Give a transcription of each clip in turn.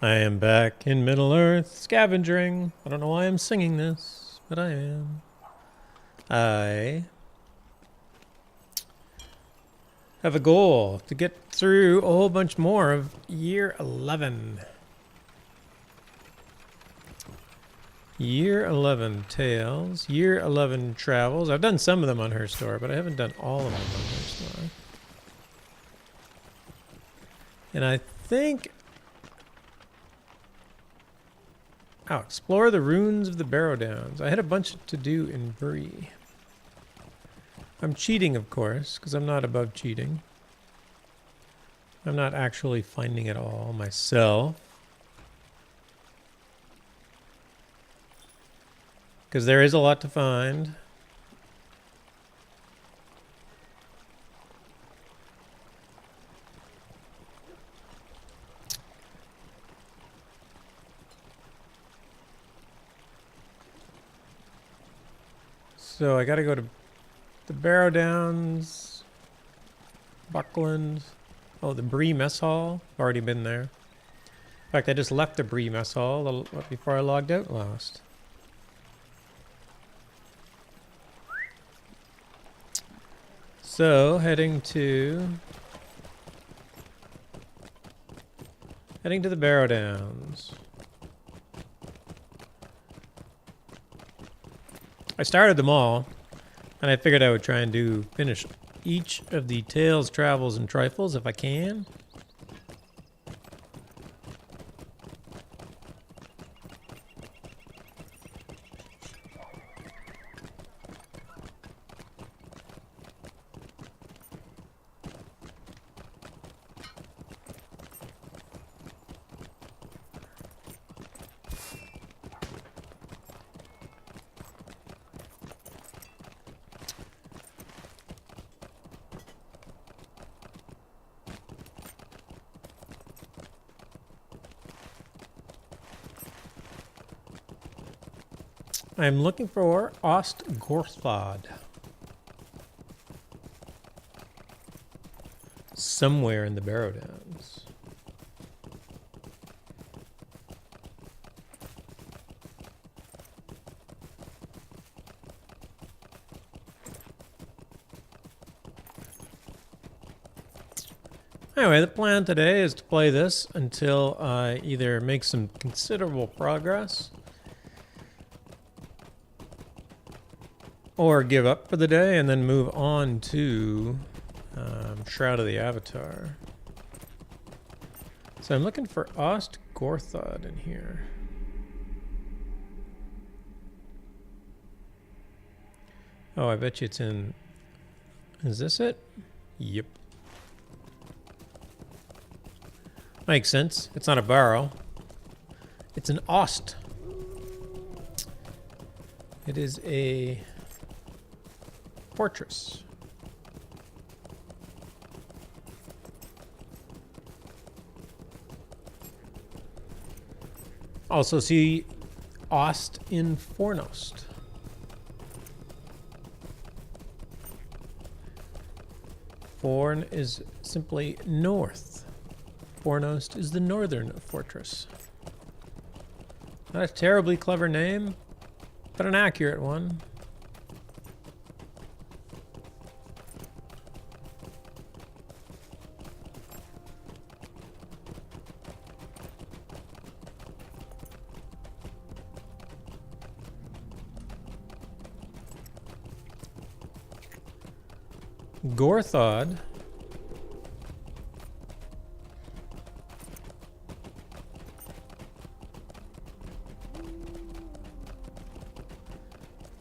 I am back in Middle Earth, scavengering. I don't know why I'm singing this, but I am. I have a goal to get through a whole bunch more of year 11. Year 11 Tales, year 11 Travels. I've done some of them on her store, but I haven't done all of them on her store. And I think... Oh, explore the ruins of the Barrow Downs. I had a bunch to do in Bree. I'm cheating, of course, because I'm not above cheating. I'm not actually finding it all myself. Because there is a lot to find. So I gotta go to the Barrow Downs, Buckland. Oh, the Bree Mess Hall. I've already been there. In fact, I just left the Bree Mess Hall a little before I logged out last. So, heading to the Barrow Downs. I started them all, and I figured I would try and finish each of the Tales, Travels, and Trifles if I can. I'm looking for Ostgorthod. Somewhere in the Barrow Downs. Anyway, the plan today is to play this until I either make some considerable progress or give up for the day and then move on to Shroud of the Avatar. So I'm looking for Ostgorthod in here. Oh, I bet you it's in... Is this it? Yep. Makes sense. It's not a barrow. It's an Ost. It is a fortress. Also see Ost in Fornost. Forn is simply north. Fornost is the northern fortress. Not a terribly clever name, but an accurate one. Gorthod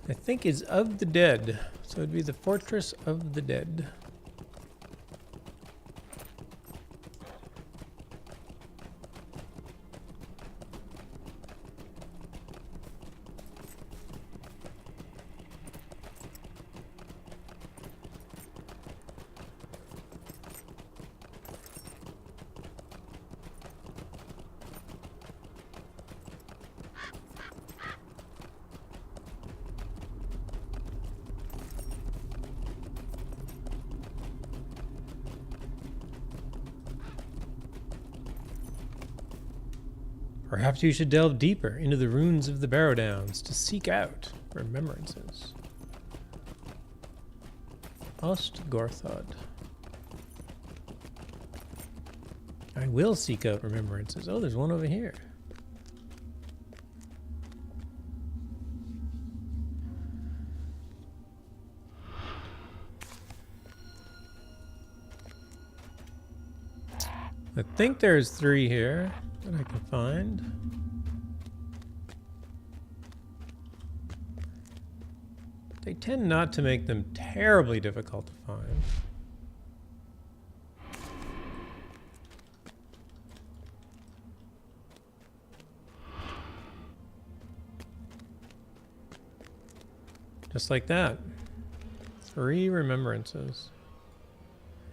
I think is of the dead, so it'd be the Fortress of the Dead. Perhaps you should delve deeper into the ruins of the Barrow Downs to seek out remembrances. Ostgorthod. I will seek out remembrances. Oh, there's one over here. I think there's 3 here that I can find. They tend not to make them terribly difficult to find. Just like that. 3 remembrances.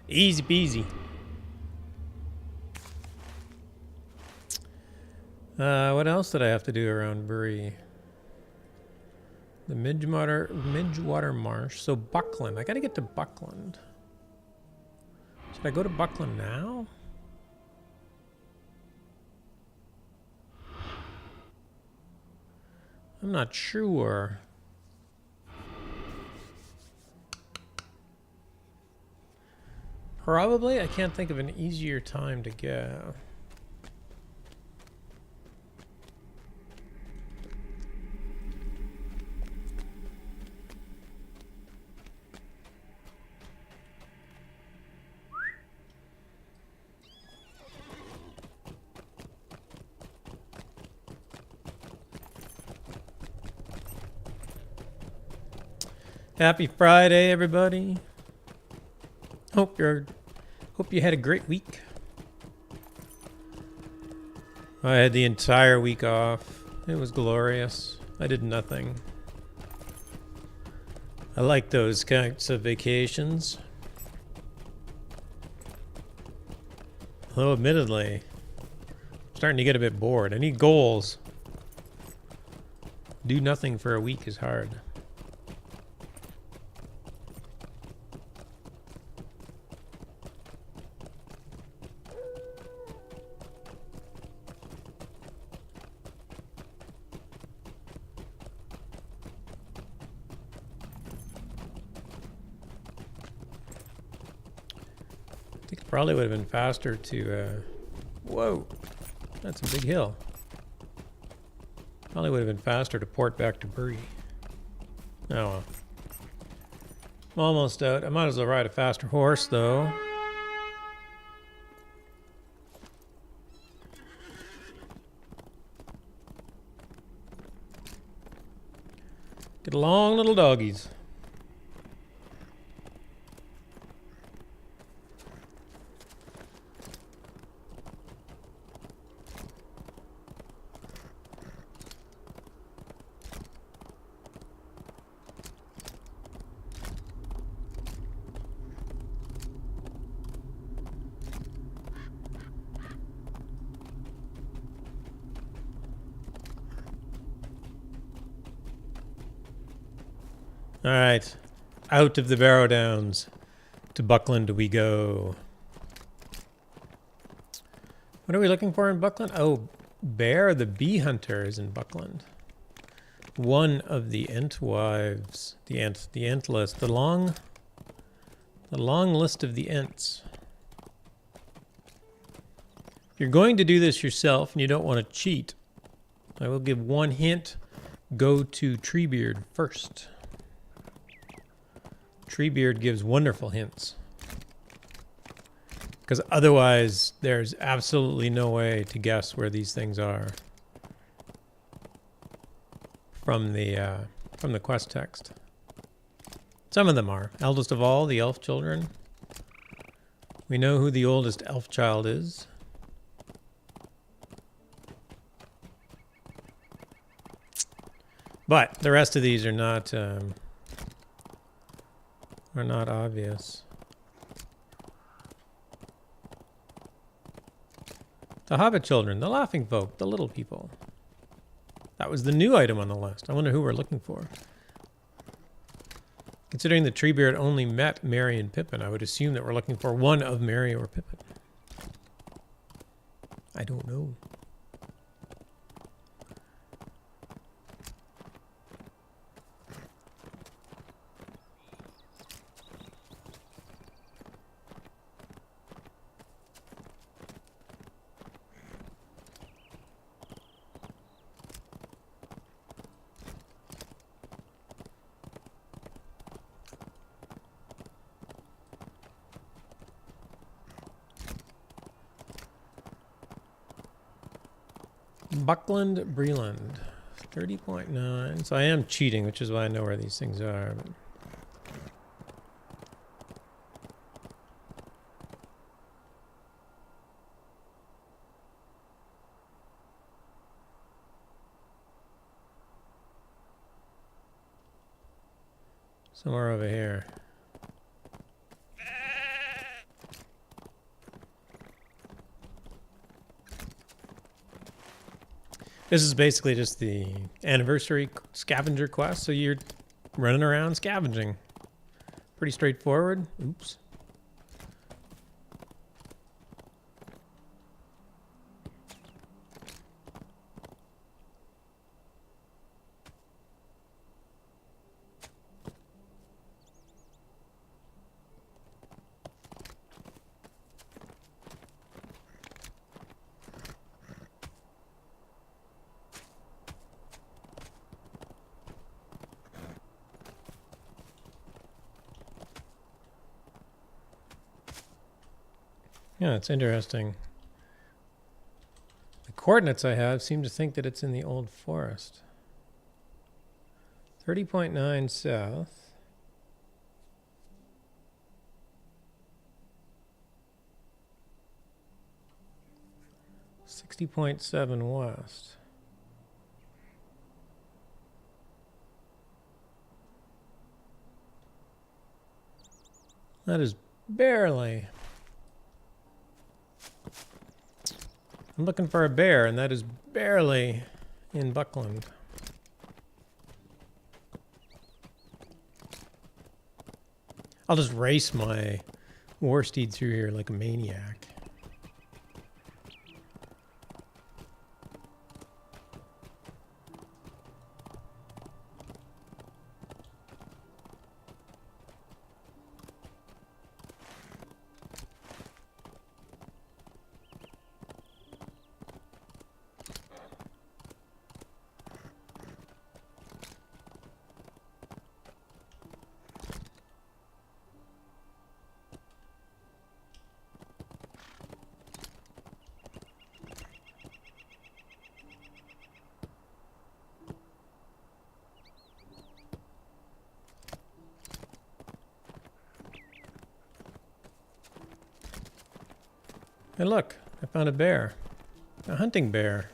Easy peasy. What else did I have to do around Bree? The Midgewater Marsh. So Buckland. I gotta get to Buckland. Should I go to Buckland now? I'm not sure. Probably. I can't think of an easier time to go. Happy Friday, everybody. Hope you had a great week. I had the entire week off. It was glorious. I did nothing. I like those kinds of vacations. Although admittedly, I'm starting to get a bit bored. I need goals. Do nothing for a week is hard. Probably would have been faster to, whoa, that's a big hill. Probably would have been faster to port back to Bree. Oh well. I'm almost out. I might as well ride a faster horse though. Get along, little doggies. All right, out of the Barrow Downs to Buckland we go. What are we looking for in Buckland? Oh, Bear the Bee Hunter is in Buckland. One of the Entwives, the Ent list, the long list of the Ents. If you're going to do this yourself and you don't want to cheat, I will give one hint: go to Treebeard first. Treebeard gives wonderful hints. Because otherwise, there's absolutely no way to guess where these things are from the quest text. Some of them are. Eldest of all, the elf children. We know who the oldest elf child is. But the rest of these are not obvious. The Hobbit children, the laughing folk, the little people. That was the new item on the list. I wonder who we're looking for. Considering that Treebeard only met Merry and Pippin, I would assume that we're looking for one of Merry or Pippin. I don't know. Buckland, Breland. 30.9. So I am cheating, which is why I know where these things are. But somewhere over here. This is basically just the anniversary scavenger quest, so you're running around scavenging. Pretty straightforward. Oops. Yeah, it's interesting. The coordinates I have seem to think that it's in the old forest. 30.9 south. .7 west. That is barely. I'm looking for a bear, and that is barely in Buckland. I'll just race my war steed through here like a maniac. Hey, look, I found a bear. A hunting bear.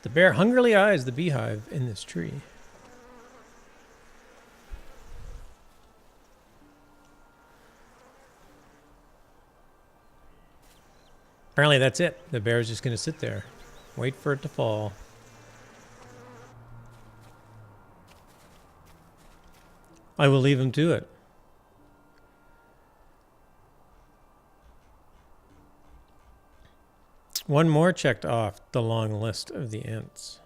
The bear hungrily eyes the beehive in this tree. Apparently that's it. The bear's just going to sit there. Wait for it to fall. I will leave him to it. One more checked off the long list of the ants.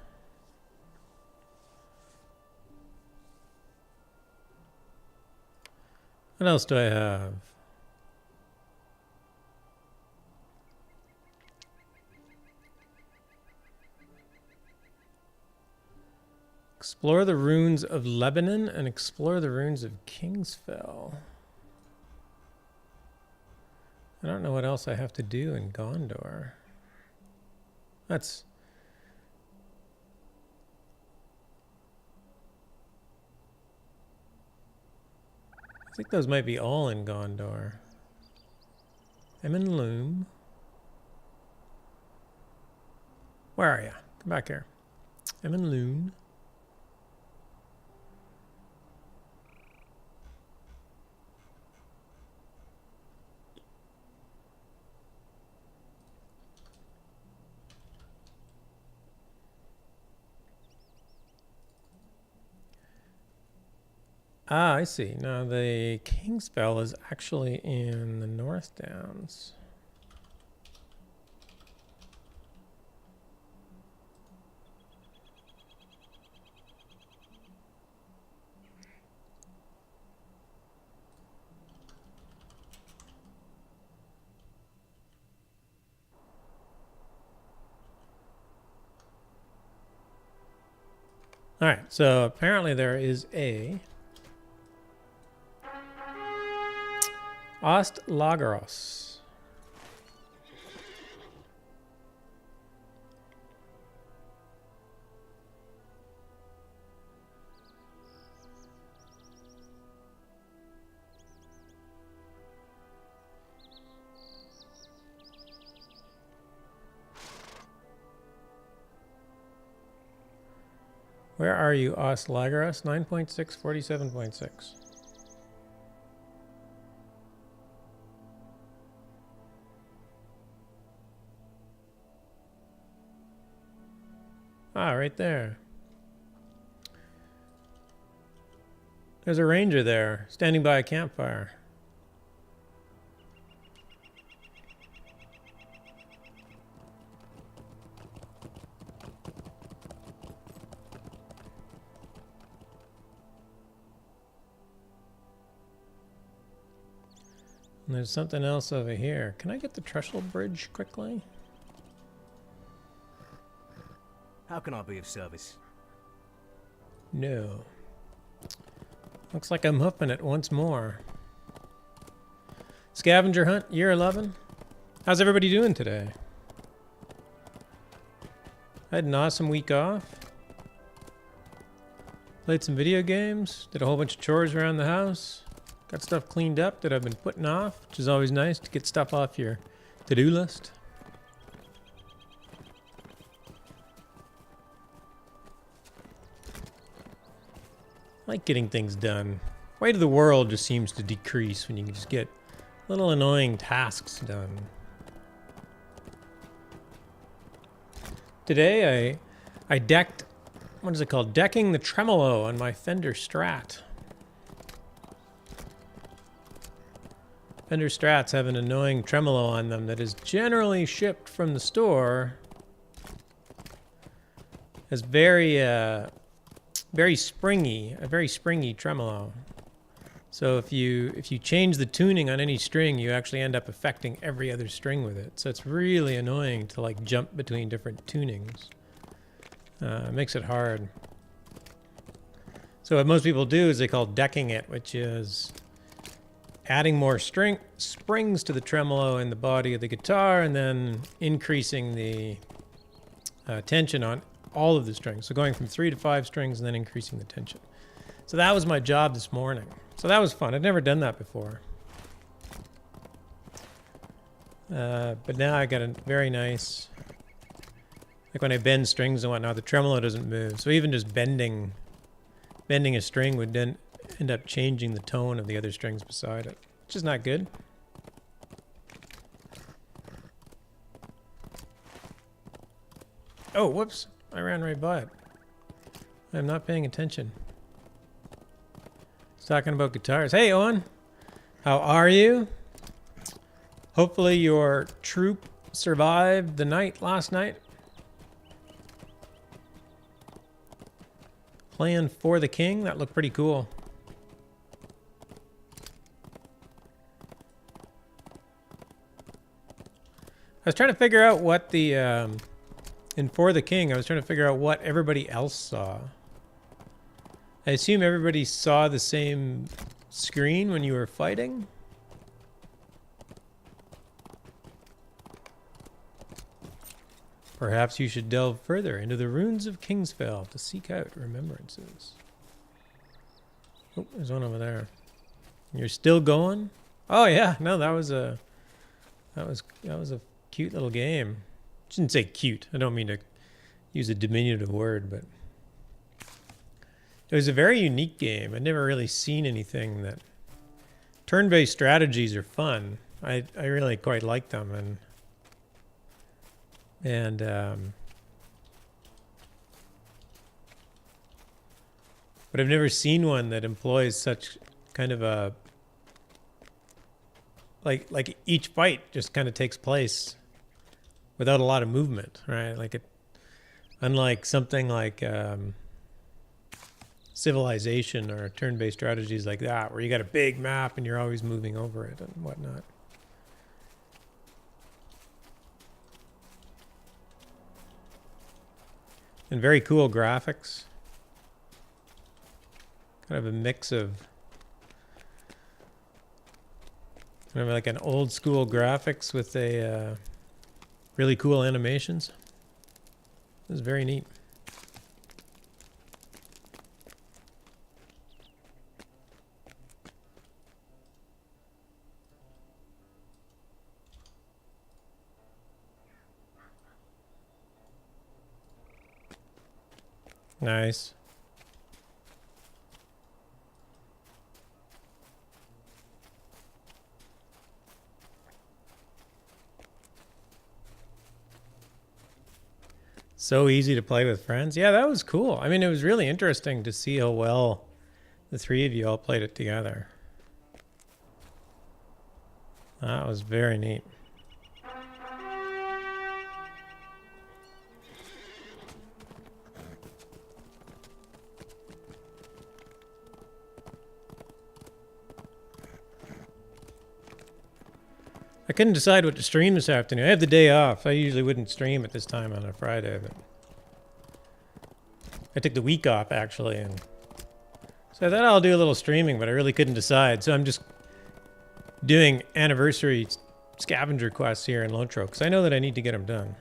What else do I have? Explore the ruins of Lebanon and explore the ruins of Kingsfell. I don't know what else I have to do in Gondor. That's... I think those might be all in Gondor. Emyn Loom. Where are you? Come back here. Emyn Loom. Ah, I see. Now the Kingsfell is actually in the North Downs. All right, so apparently there is a Ost Lagros. Where are you, Os Lagaros? 9.6, 47.6. Ah, right there. There's a ranger there, standing by a campfire. And there's something else over here. Can I get the trestle bridge quickly? How can I be of service? No. Looks like I'm hoofing it once more. Scavenger hunt, year 11. How's everybody doing today? I had an awesome week off. Played some video games. Did a whole bunch of chores around the house. Got stuff cleaned up that I've been putting off, which is always nice to get stuff off your to-do list. I like getting things done. Weight of the world just seems to decrease when you can just get little annoying tasks done. Today I decked, what is it called? Decking the tremolo on my Fender Strat. Fender Strats have an annoying tremolo on them that is generally shipped from the store as very springy tremolo. So if you change the tuning on any string, you actually end up affecting every other string with it. So it's really annoying to like jump between different tunings. It makes it hard. So what most people do is they call decking it, which is adding more springs to the tremolo in the body of the guitar and then increasing the tension on all of the strings. So going from 3 to 5 strings and then increasing the tension. So that was my job this morning. So that was fun. I'd never done that before. But now I got a very nice, like when I bend strings and whatnot, the tremolo doesn't move. So even just bending a string would then end up changing the tone of the other strings beside it, which is not good. Oh, whoops. I ran right by it. I'm not paying attention. It's talking about guitars. Hey, Owen. How are you? Hopefully your troop survived the night last night. Playing for the king. That looked pretty cool. I was trying to figure out what the, in For the King, I was trying to figure out what everybody else saw. I assume everybody saw the same screen when you were fighting? Perhaps you should delve further into the ruins of Kingsfell to seek out remembrances. Oh, there's one over there. You're still going? Oh yeah, no, that was a cute little game. I shouldn't say cute. I don't mean to use a diminutive word, but it was a very unique game. I'd never really seen anything that... Turn-based strategies are fun. I really quite like them, but I've never seen one that employs such kind of a... Like each fight just kind of takes place without a lot of movement, right? Like unlike something like Civilization or turn-based strategies like that, where you got a big map and you're always moving over it and whatnot. And very cool graphics. Kind of a mix of kind of like an old school graphics with a really cool animations. It was very neat. Nice. So easy to play with friends. Yeah, that was cool. I mean, it was really interesting to see how well the three of you all played it together. That was very neat. I couldn't decide what to stream this afternoon. I have the day off. I usually wouldn't stream at this time on a Friday, but I took the week off actually, and so I thought I'll do a little streaming, but I really couldn't decide. So I'm just doing anniversary scavenger quests here in LotRO because I know that I need to get them done.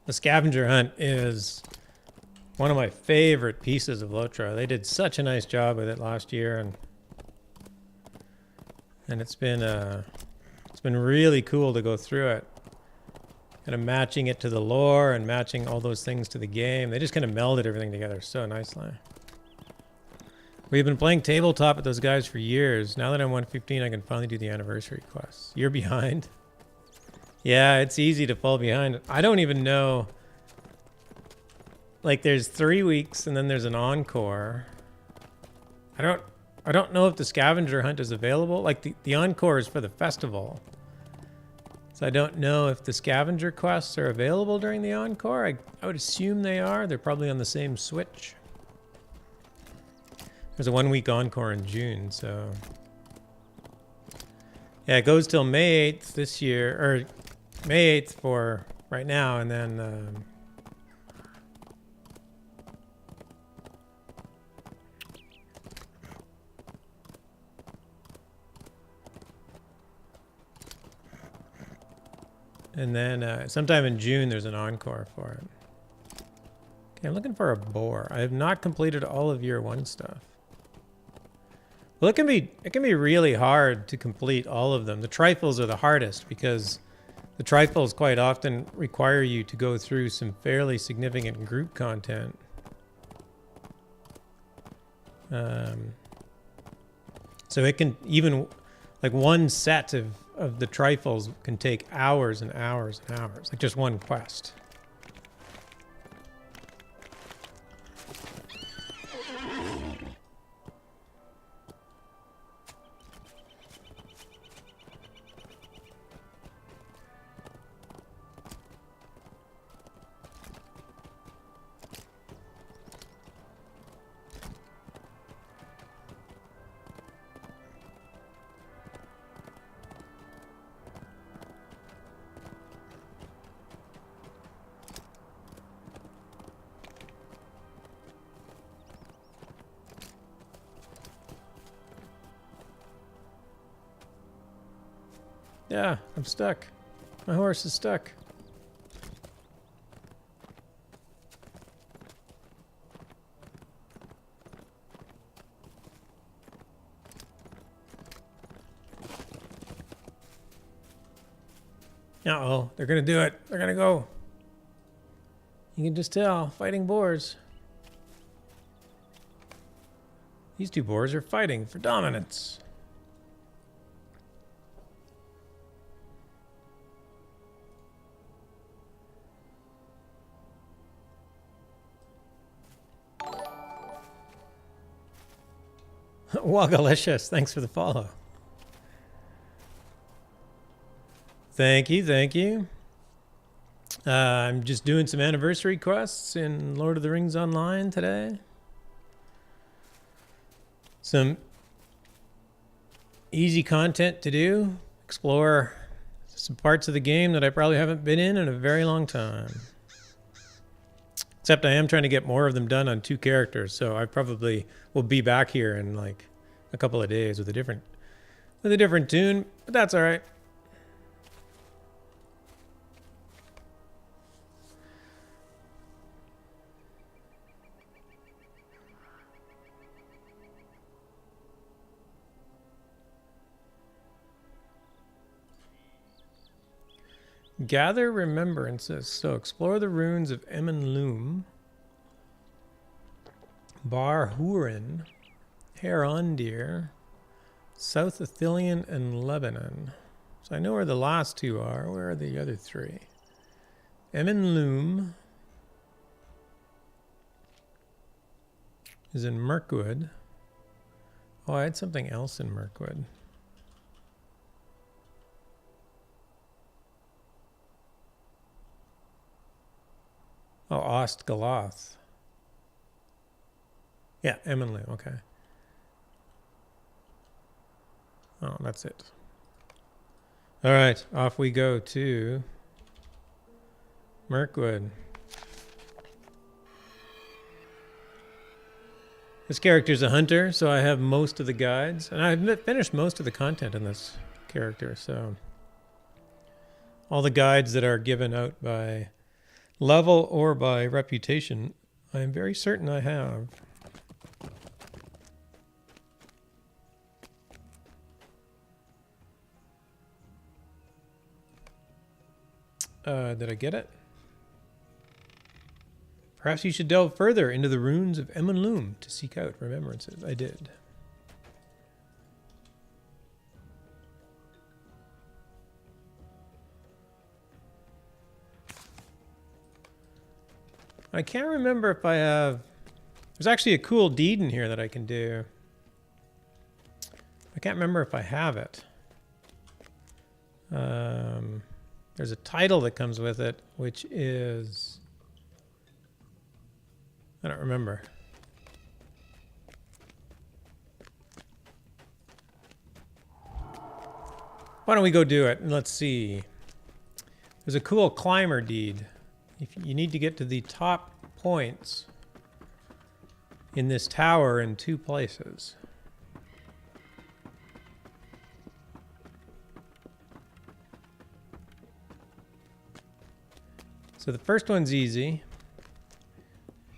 The scavenger hunt is one of my favorite pieces of LotRO. They did such a nice job with it last year, and it's been really cool to go through it, kind of matching it to the lore and matching all those things to the game. They just kind of melded everything together so nicely. We've been playing tabletop with those guys for years. Now that I'm 115, I can finally do the anniversary quests. You're behind. Yeah, it's easy to fall behind. I don't even know. Like, there's 3 weeks and then there's an encore. I don't know if the scavenger hunt is available. Like, the encore is for the festival. So I don't know if the scavenger quests are available during the encore. I would assume they are. They're probably on the same Switch. There's a 1 week encore in June, so. Yeah, it goes till May 8th this year, or May 8th for right now, and then sometime in June there's an encore for it. Okay, I'm looking for a boar. I have not completed all of year 1 stuff. Well, it can be really hard to complete all of them. The trifles are the hardest because the trifles quite often require you to go through some fairly significant group content. So it can even, like, one set of the trifles can take hours and hours and hours, like just one quest. Yeah, I'm stuck. My horse is stuck. Uh-oh, they're gonna do it. They're gonna go. You can just tell, fighting boars. These two boars are fighting for dominance. Wagalicious, thanks for the follow. Thank you, thank you. I'm just doing some anniversary quests in Lord of the Rings Online today. Some easy content to do. Explore some parts of the game that I probably haven't been in a very long time. Except I am trying to get more of them done on 2 characters, so I probably will be back here in like a couple of days with a different tune, but that's all right. Gather remembrances. So explore the ruins of Emenloom, Bar Hurin, Herondir, South Athelion, and Lebanon. So I know where the last two are. Where are the other three? Emenloom is in Mirkwood. Oh, I had something else in Mirkwood. Oh, Ostgaloth. Yeah, Emenloom, okay. Oh, that's it. All right, off we go to Mirkwood. This character's a hunter, so I have most of the guides. And I've finished most of the content in this character, so... all the guides that are given out by level or by reputation, I am very certain I have. Did I get it? Perhaps you should delve further into the ruins of Emenloom to seek out remembrances. I did. I can't remember if I have... there's actually a cool deed in here that I can do. I can't remember if I have it. There's a title that comes with it, which is... I don't remember. Why don't we go do it? And let's see. There's a cool climber deed. If you need to get to the top points in this tower in 2 places. So the first one's easy.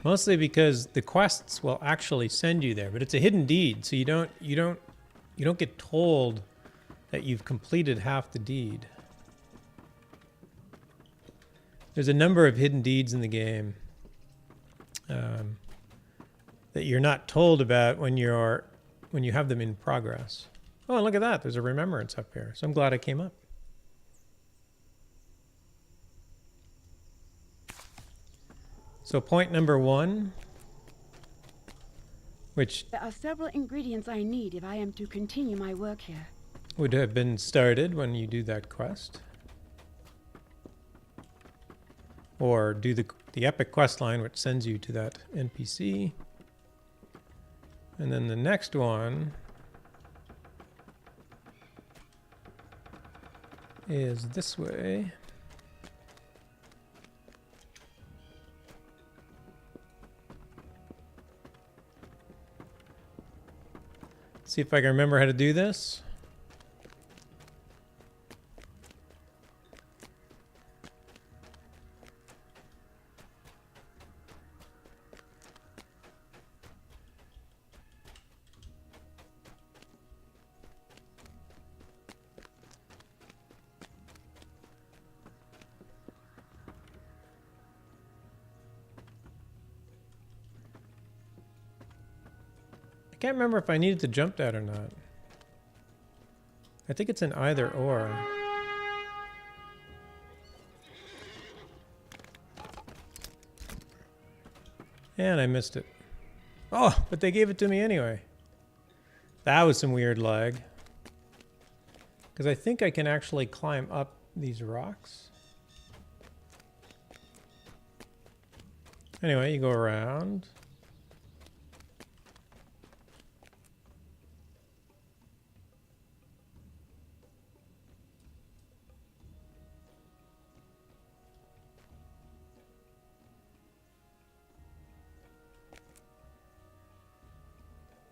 Mostly because the quests will actually send you there, but it's a hidden deed, so you don't get told that you've completed half the deed. There's a number of hidden deeds in the game that you're not told about when you have them in progress. Oh, and look at that! There's a remembrance up here, so I'm glad I came up. So point number 1, which there are several ingredients I need if I am to continue my work here. Would have been started when you do that quest. Or do the epic quest line, which sends you to that NPC. And then the next one is this way. See if I can remember how to do this. I can't remember if I needed to jump that or not. I think it's an either or. And I missed it. Oh, but they gave it to me anyway. That was some weird lag. Because I think I can actually climb up these rocks. Anyway, you go around.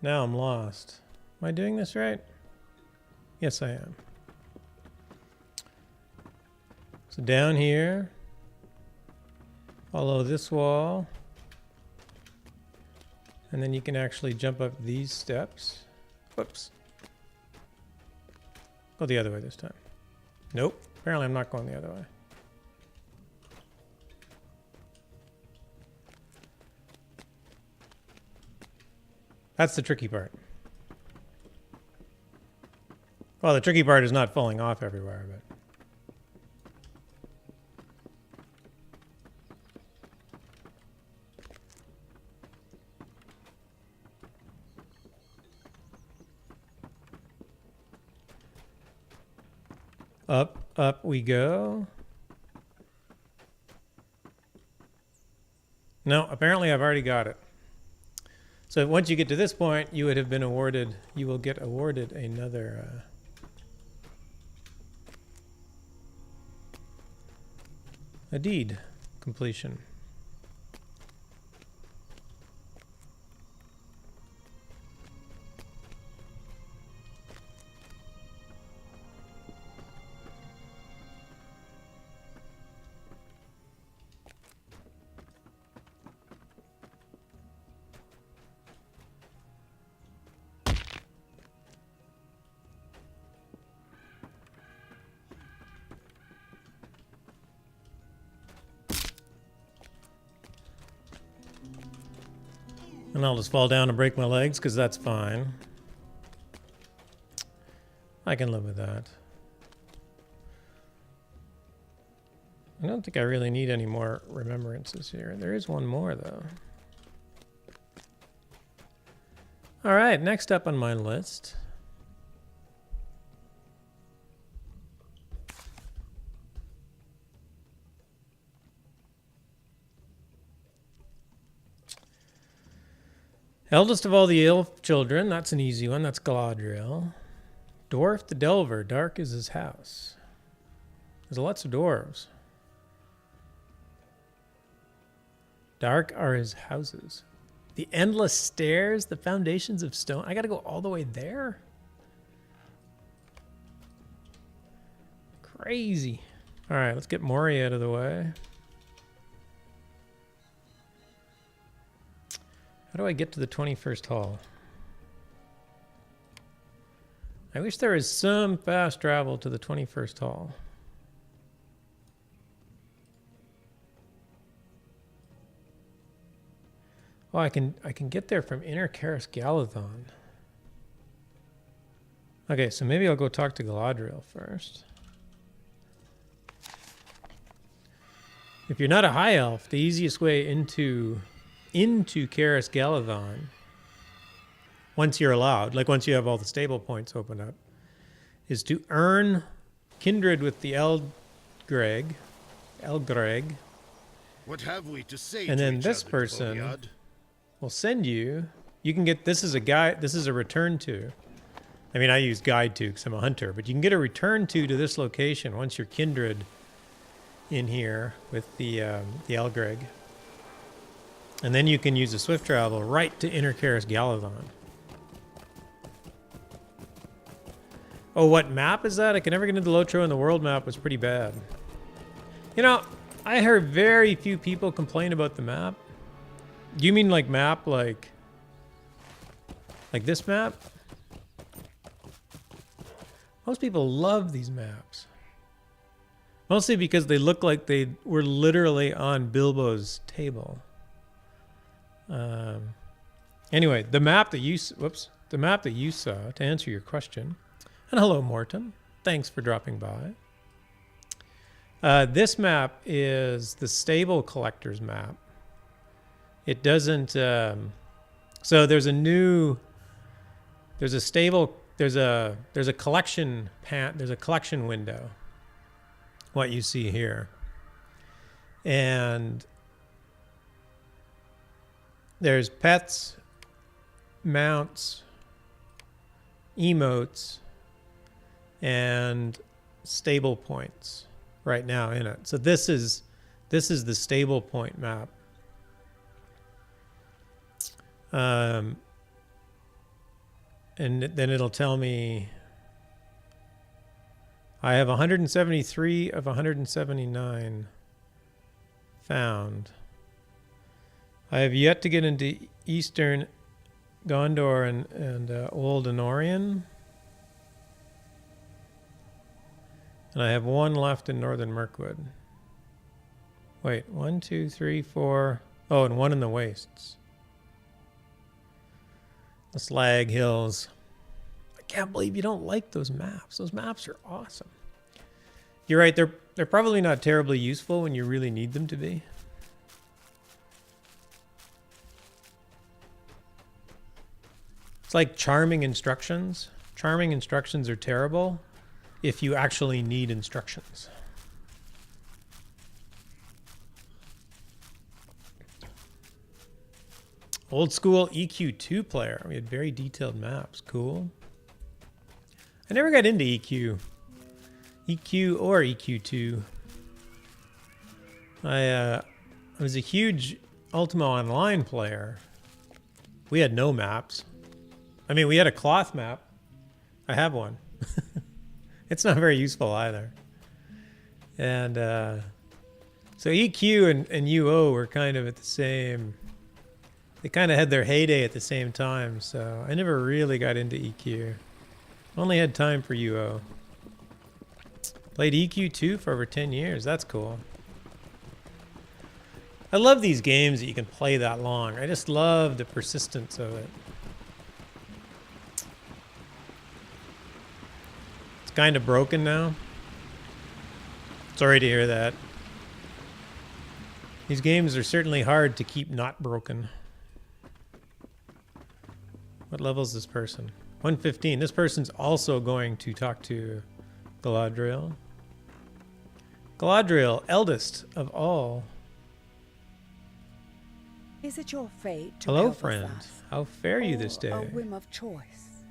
Now I'm lost. Am I doing this right? Yes, I am. So down here, follow this wall, and then you can actually jump up these steps. Whoops. Go the other way this time. Nope. Apparently I'm not going the other way. That's the tricky part. Well, the tricky part is not falling off everywhere, but... Up we go. No, apparently I've already got it. So once you get to this point, you would have been awarded, you will get awarded another a deed completion. And I'll just fall down and break my legs because that's fine. I can live with that. I don't think I really need any more remembrances here. There is one more though. All right, next up on my list. Eldest of all the elf children, that's an easy one, that's Galadriel. Dwarf the Delver, dark is his house. There's lots of dwarves. Dark are his houses. The endless stairs, the foundations of stone. I gotta go all the way there? Crazy. All right, let's get Mori out of the way. How do I get to the 21st hall? I wish there was some fast travel to the 21st hall. Oh, I can get there from Inner Karis Galathon. Okay, so maybe I'll go talk to Galadriel first. If you're not a high elf, the easiest way into Karis Galathon, once you're allowed, like once you have all the stable points open up, is to earn kindred with the Elgreg. What have we to say And to then each this other, person Goliad? will send you, you can get, this is a guide, this is a return to. I mean, I use guide to because I'm a hunter, but you can get a return to this location once you're kindred in here with the Elgreg. And then you can use a swift travel right to Inner Karis Galathon. Oh, what map is that? I can never get into the LotRO, and the world map was pretty bad. You know, I heard very few people complain about the map. Do you mean like map like this map? Most people love these maps. Mostly because they look like they were literally on Bilbo's table. Anyway, the map that you saw, to answer your question, and hello Morton, thanks for dropping by. This map is the stable collector's map. It doesn't, so there's a collection window, what you see here. And there's pets, mounts, emotes, and stable points right now in it. So this is the stable point map. And then it'll tell me I have 173 of 179 found. I have yet to get into Eastern Gondor and Old Anorian. And I have one left in Northern Mirkwood. Wait, 1, 2, 3, 4. Oh, and one in the Wastes. The Slag Hills. I can't believe you don't like those maps. Those maps are awesome. You're right, they're probably not terribly useful when you really need them to be. It's like charming instructions. Charming instructions are terrible if you actually need instructions. Old school EQ2 player. We had very detailed maps. Cool. I never got into EQ. EQ or EQ2. I was a huge Ultima Online player. We had no maps. I mean, we had a cloth map. I have one. It's not very useful either. And so EQ and UO were kind of at the same... They kind of had their heyday at the same time, so I never really got into EQ. Only had time for UO. Played EQ2 for over 10 years. That's cool. I love these games that you can play that long. I just love the persistence of it. It's kind of broken now. Sorry to hear that. These games are certainly hard to keep not broken. What level is this person? 115. This person's also going to talk to Galadriel. Galadriel, eldest of all. Is it your fate to Hello, help us friend. thus, How fare you this or day? a whim of choice?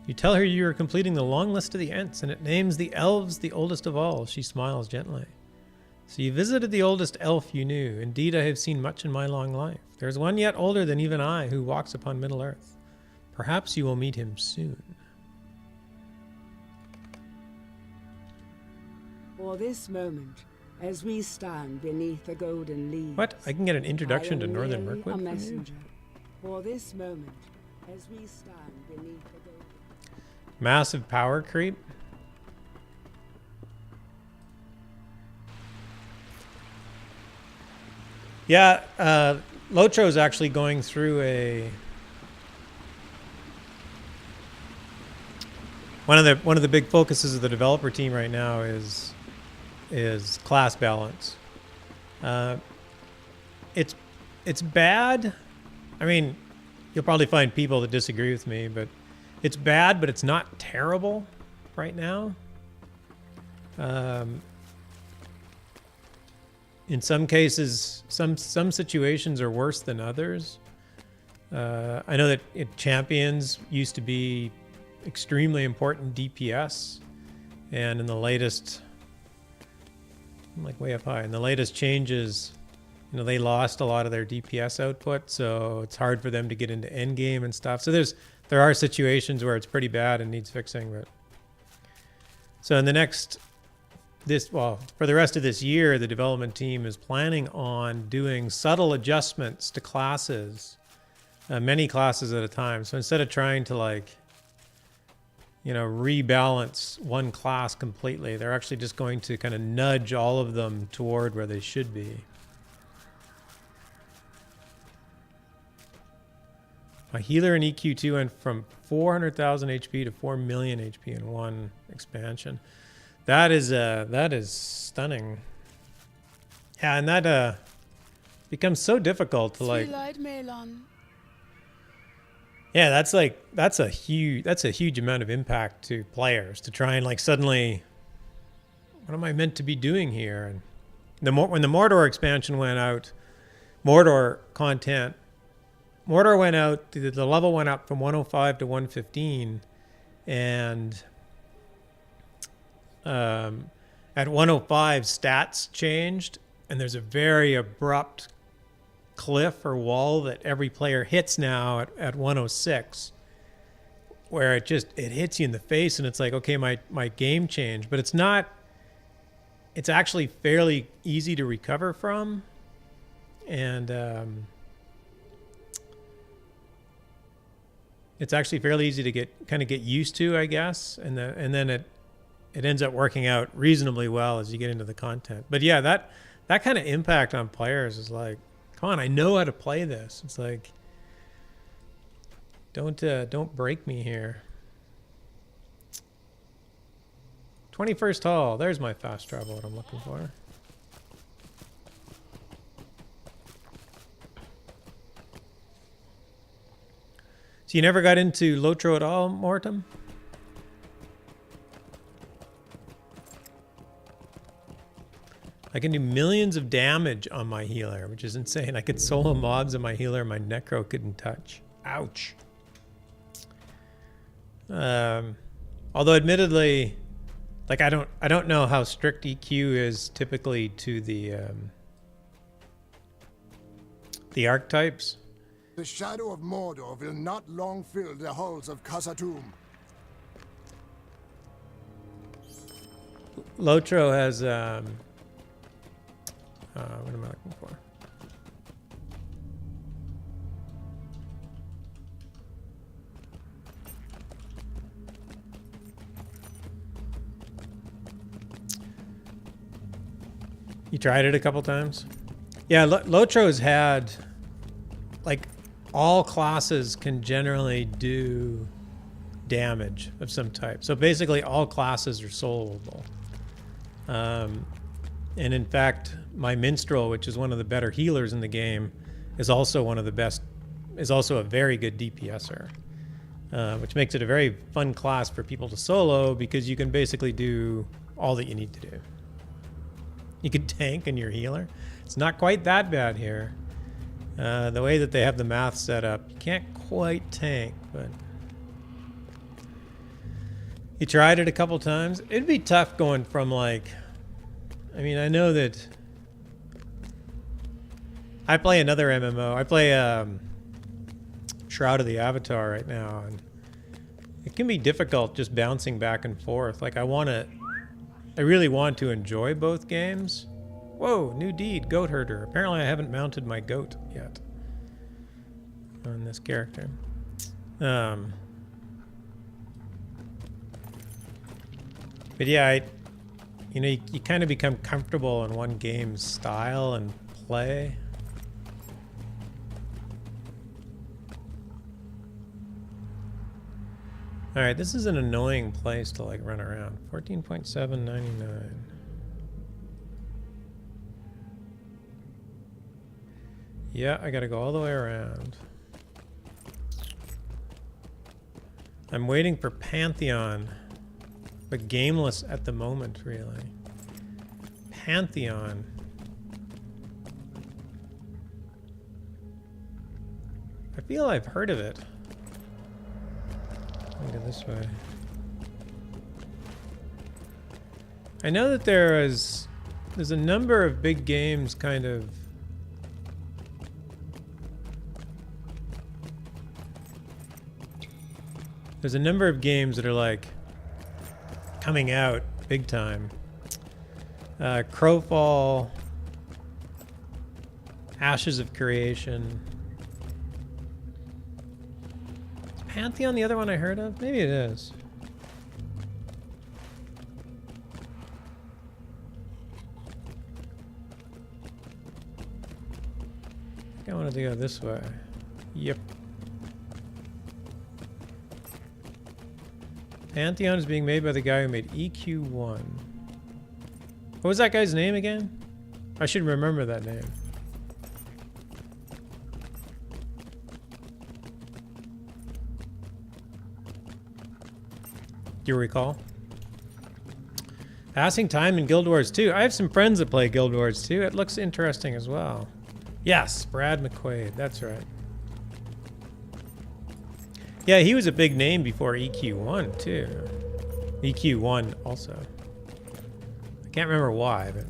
You tell her you are completing the long list of the Ents, and it names the elves the oldest of all. She smiles gently. So you visited the oldest elf you knew. Indeed, I have seen much in my long life. There is one yet older than even I who walks upon Middle-earth. Perhaps you will meet him soon. For this moment, as we stand beneath the golden leaves. What? I can get an introduction I to am Northern merely Mirkwood a from you? messenger. For this moment, as we stand beneath the golden... Massive power creep. Yeah, LotRO is actually going through a... One of the big focuses of the developer team right now is class balance. It's bad. I mean, you'll probably find people that disagree with me, but it's bad, but it's not terrible right now. In some cases, some situations are worse than others. I know that champions used to be extremely important DPS, and in the latest, I'm like way up high, in the latest changes, you know, they lost a lot of their DPS output, so it's hard for them to get into endgame and stuff. So there are situations where it's pretty bad and needs fixing. But so in for the rest of this year, the development team is planning on doing subtle adjustments to classes, many classes at a time. So instead of trying to rebalance one class completely, they're actually just going to kind of nudge all of them toward where they should be. A healer in EQ2 went from 400,000 HP to 4 million HP in one expansion. That is stunning. Yeah, and that becomes so difficult to Yeah, that's a huge amount of impact to players to try and suddenly, what am I meant to be doing here? And when the Mordor expansion went out, Mordor went out, the level went up from 105 to 115, and at 105 stats changed, and there's a very abrupt cliff or wall that every player hits now at 106, where it hits you in the face, and it's like, okay, my game changed. But it's actually fairly easy to recover from, and it's actually fairly easy to get used to, I guess, and then it ends up working out reasonably well as you get into the content. But yeah, that kind of impact on players is like, come on, I know how to play this. It's like, Don't break me here. 21st hall. There's my fast travel. What I'm looking for. So you never got into LotRO at all, Mortem? I can do millions of damage on my healer, which is insane. I could solo mobs on my healer my necro couldn't touch. Ouch. Although admittedly, like I don't know how strict EQ is typically to the archetypes. The shadow of Mordor will not long fill the halls of Khazad-dûm. LotRO has what am I looking for? You tried it a couple times? Yeah, LotRO's had, like, all classes can generally do damage of some type. So basically all classes are soloable. And in fact, my Minstrel, which is one of the better healers in the game, is also one of the best, is also a very good DPSer. Which makes it a very fun class for people to solo because you can basically do all that you need to do. You can tank in your healer. It's not quite that bad here. The way that they have the math set up, you can't quite tank, but you tried it a couple times. It'd be tough going from like, I mean, I know that I play another MMO. I play Shroud of the Avatar right now, and it can be difficult just bouncing back and forth. Like I really want to enjoy both games. Whoa, new deed, goat herder. Apparently I haven't mounted my goat yet on this character. But yeah, you kind of become comfortable in one game's style and play. All right, this is an annoying place to like run around. 14.799. Yeah, I gotta go all the way around. I'm waiting for Pantheon, but gameless at the moment, really. Pantheon. I feel I've heard of it. Let me go this way. I know that there's a number of big games kind of there's a number of games that are like coming out big time. Crowfall, Ashes of Creation. Is Pantheon the other one I heard of? Maybe it is. I think I wanted to go this way. Yep. Pantheon is being made by the guy who made EQ1. What was that guy's name again? I should remember that name. Do you recall? Passing time in Guild Wars 2. I have some friends that play Guild Wars 2. It looks interesting as well. Yes, Brad McQuaid. That's right. Yeah, he was a big name before EQ1 too. EQ1 also. I can't remember why, but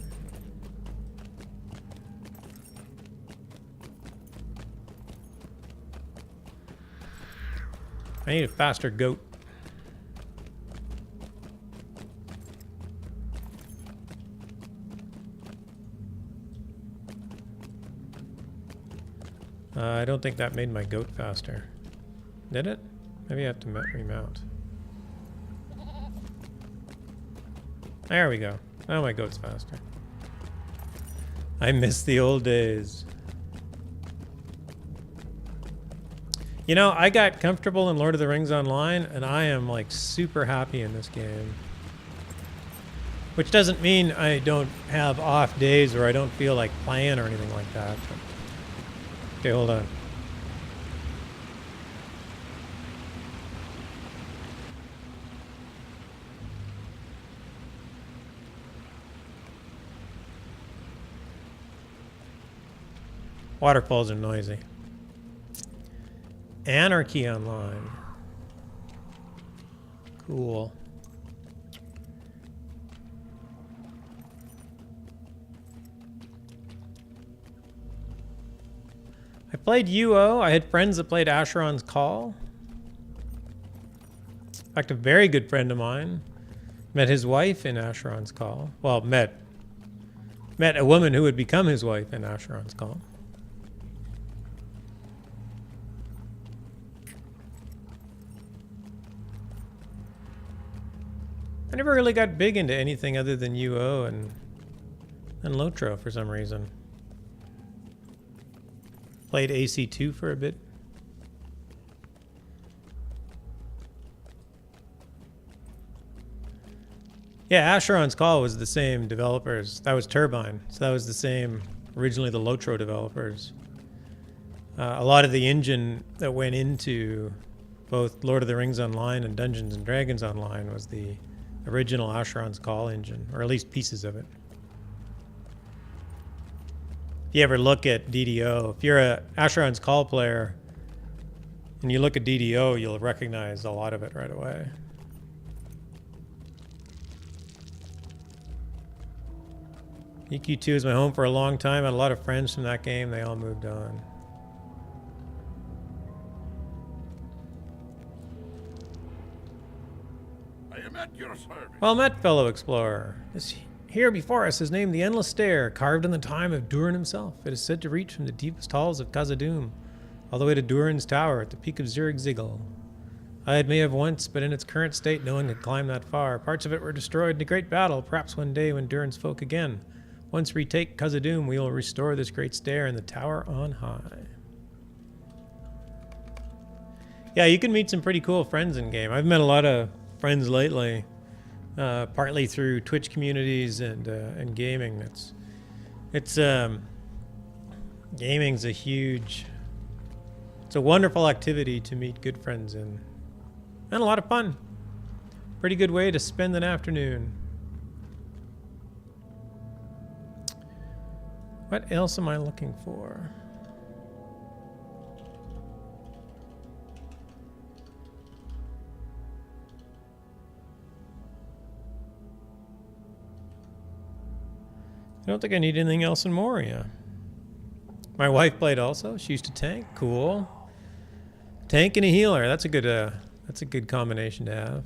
I need a faster goat. I don't think that made my goat faster. Did it? Maybe I have to remount. There we go. Now my goat's faster. I miss the old days. You know, I got comfortable in Lord of the Rings Online, and I am like super happy in this game. Which doesn't mean I don't have off days or I don't feel like playing or anything like that. But... Okay, hold on. Waterfalls are noisy. Anarchy Online. Cool. I played UO. I had friends that played Asheron's Call. In fact, a very good friend of mine met his wife in Asheron's Call. Well, met a woman who would become his wife in Asheron's Call. I never really got big into anything other than UO and LotRO for some reason. Played AC2 for a bit. Yeah, Asheron's Call was the same developers. That was Turbine, so that was the same, originally the LotRO developers. A lot of the engine that went into both Lord of the Rings Online and Dungeons and Dragons Online was the original Asheron's Call engine, or at least pieces of it. If you ever look at DDO, if you're a Asheron's Call player and you look at DDO, you'll recognize a lot of it right away. EQ2 is my home for a long time. I had a lot of friends from that game. They all moved on. I am at your service. Well met, fellow explorer. This here before us is named the Endless Stair, carved in the time of Durin himself. It is said to reach from the deepest halls of Khazad-dûm all the way to Durin's tower at the peak of Zirig-Zigil. It may have once, but in its current state no one could climb that far. Parts of it were destroyed in a great battle. Perhaps one day when Durin spoke again. Once we take Khazad-dûm, we will restore this great stair in the tower on high. Yeah, you can meet some pretty cool friends in game. I've met a lot of friends lately, partly through Twitch communities and gaming. Gaming's it's a wonderful activity to meet good friends in, and a lot of fun. Pretty good way to spend an afternoon. What else am I looking for? I don't think I need anything else in Moria. My wife played also. She used to tank. Cool. Tank and a healer. That's a good combination to have.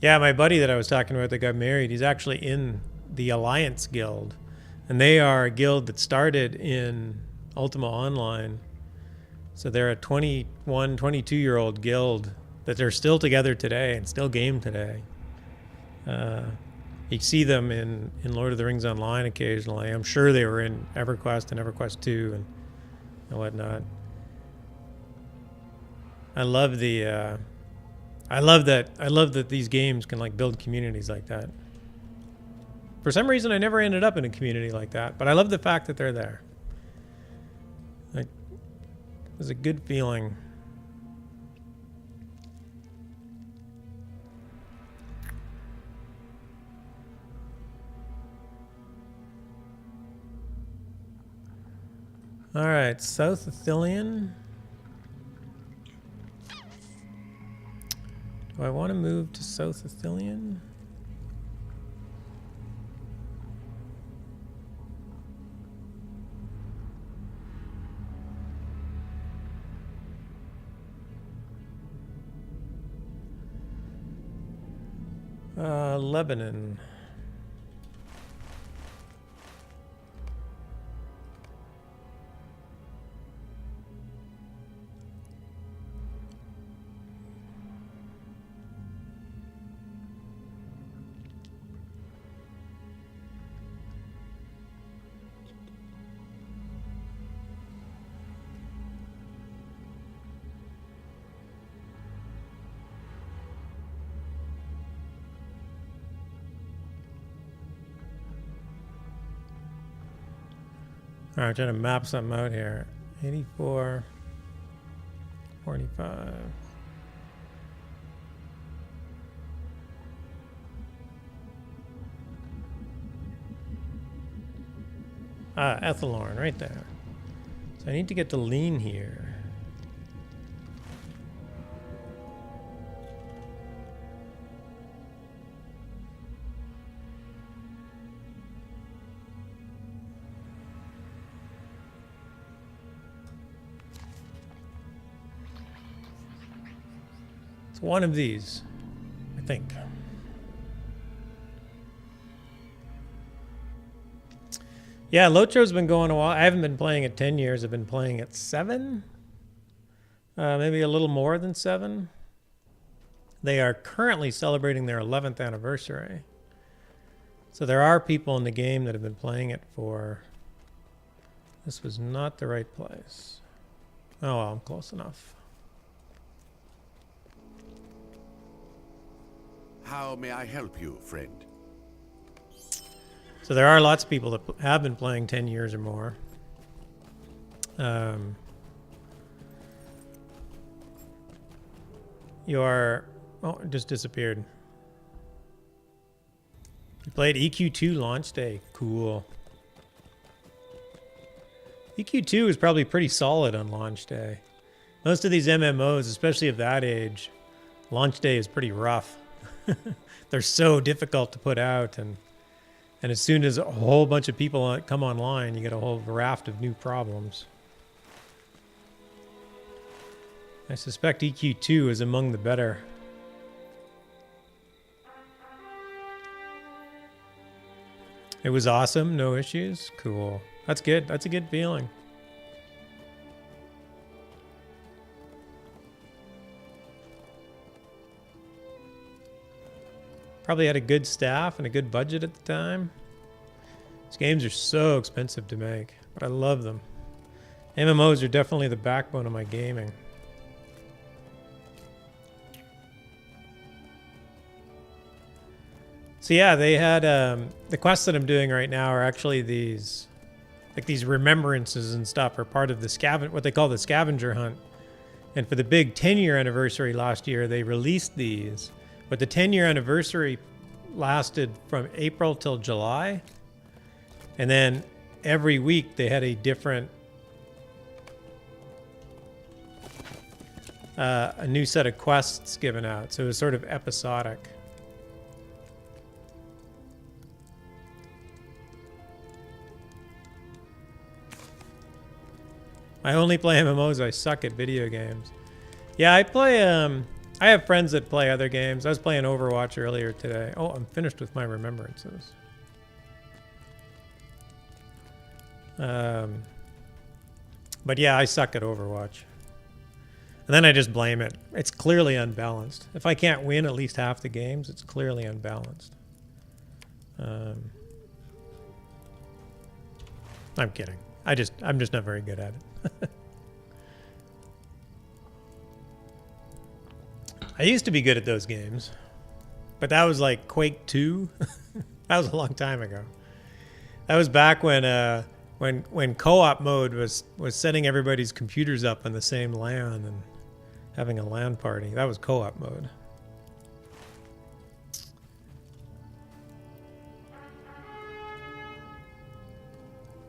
Yeah, my buddy that I was talking about that got married, he's actually in the Alliance Guild. And they are a guild that started in Ultima Online. So they're a 21, 22-year-old guild that they're still together today and still game today. You see them in Lord of the Rings Online occasionally. I'm sure they were in EverQuest and EverQuest 2 and whatnot. I love that these games can like build communities like that. For some reason, I never ended up in a community like that, but I love the fact that they're there. Like, it's a good feeling. All right, South Athelion. Do I want to move to South Athelion? Lebanon. Alright, I'm trying to map something out here. 84, 45. Ah, Ethelorn, right there. So I need to get to lean here. It's one of these, I think. Yeah, LotRO's been going a while. I haven't been playing it 10 years. I've been playing it 7. Maybe a little more than 7. They are currently celebrating their 11th anniversary. So there are people in the game that have been playing it for... This was not the right place. Oh, well, I'm close enough. How may I help you, friend? So there are lots of people that have been playing 10 years or more. Oh, it just disappeared. You played EQ2 launch day. Cool. EQ2 is probably pretty solid on launch day. Most of these MMOs, especially of that age, launch day is pretty rough. They're so difficult to put out, and as soon as a whole bunch of people come online, you get a whole raft of new problems. I suspect EQ2 is among the better. It was awesome, no issues. Cool. That's good. That's a good feeling. Probably had a good staff and a good budget at the time. These games are so expensive to make, but I love them. MMOs are definitely the backbone of my gaming. So yeah, they had the quests that I'm doing right now are actually these, like these remembrances and stuff, are part of the what they call the scavenger hunt. And for the big 10-year anniversary last year, they released these. But the 10-year anniversary lasted from April till July. And then every week they had a different, a new set of quests given out. So it was sort of episodic. I only play MMOs. I suck at video games. Yeah, I play, I have friends that play other games. I was playing Overwatch earlier today. Oh, I'm finished with my remembrances. But yeah, I suck at Overwatch. And then I just blame it. It's clearly unbalanced. If I can't win at least half the games, it's clearly unbalanced. I'm kidding. I'm just not very good at it. I used to be good at those games, but that was like Quake 2. That was a long time ago. That was back when co-op mode was setting everybody's computers up in the same LAN and having a LAN party. That was co-op mode.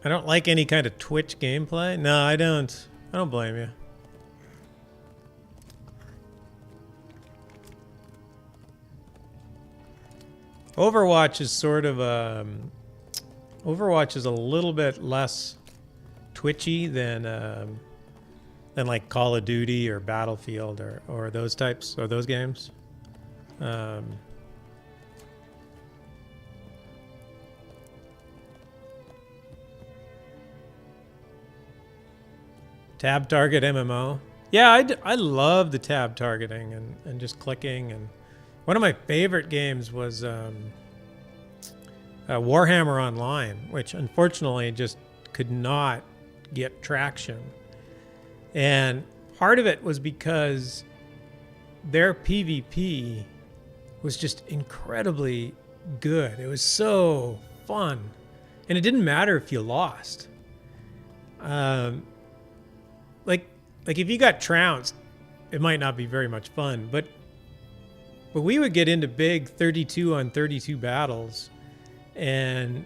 I don't like any kind of Twitch gameplay. No, I don't. I don't blame you. Overwatch is sort of Overwatch is a little bit less twitchy than like Call of Duty or Battlefield or those types or those games. Tab target MMO. Yeah, I love the tab targeting and just clicking. And one of my favorite games was Warhammer Online, which unfortunately just could not get traction. And part of it was because their PvP was just incredibly good. It was so fun. And it didn't matter if you lost. Like if you got trounced, it might not be very much fun, but we would get into big 32 on 32 battles and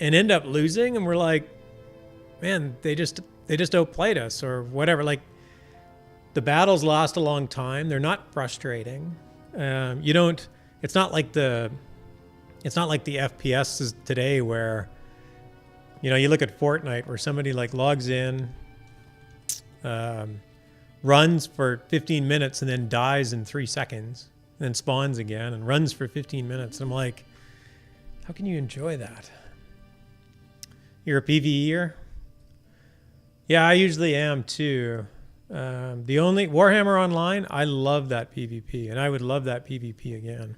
end up losing, and we're like, man, they just outplayed us or whatever. Like, the battles last a long time. They're not frustrating. It's not like the FPSs today where, you look at Fortnite where somebody like logs in, runs for 15 minutes and then dies in 3 seconds, and then spawns again and runs for 15 minutes. And I'm like, how can you enjoy that? You're a PvEer? Yeah, I usually am too. The only Warhammer Online, I love that PvP, and I would love that PvP again.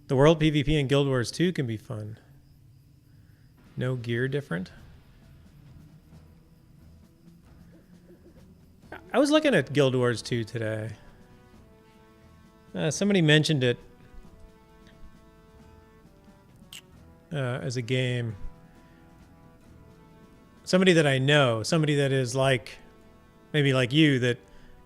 The World PvP in Guild Wars 2 can be fun. No gear different. I was looking at Guild Wars 2 today. Somebody mentioned it as a game. Somebody that I know, somebody that is like, maybe like you, that,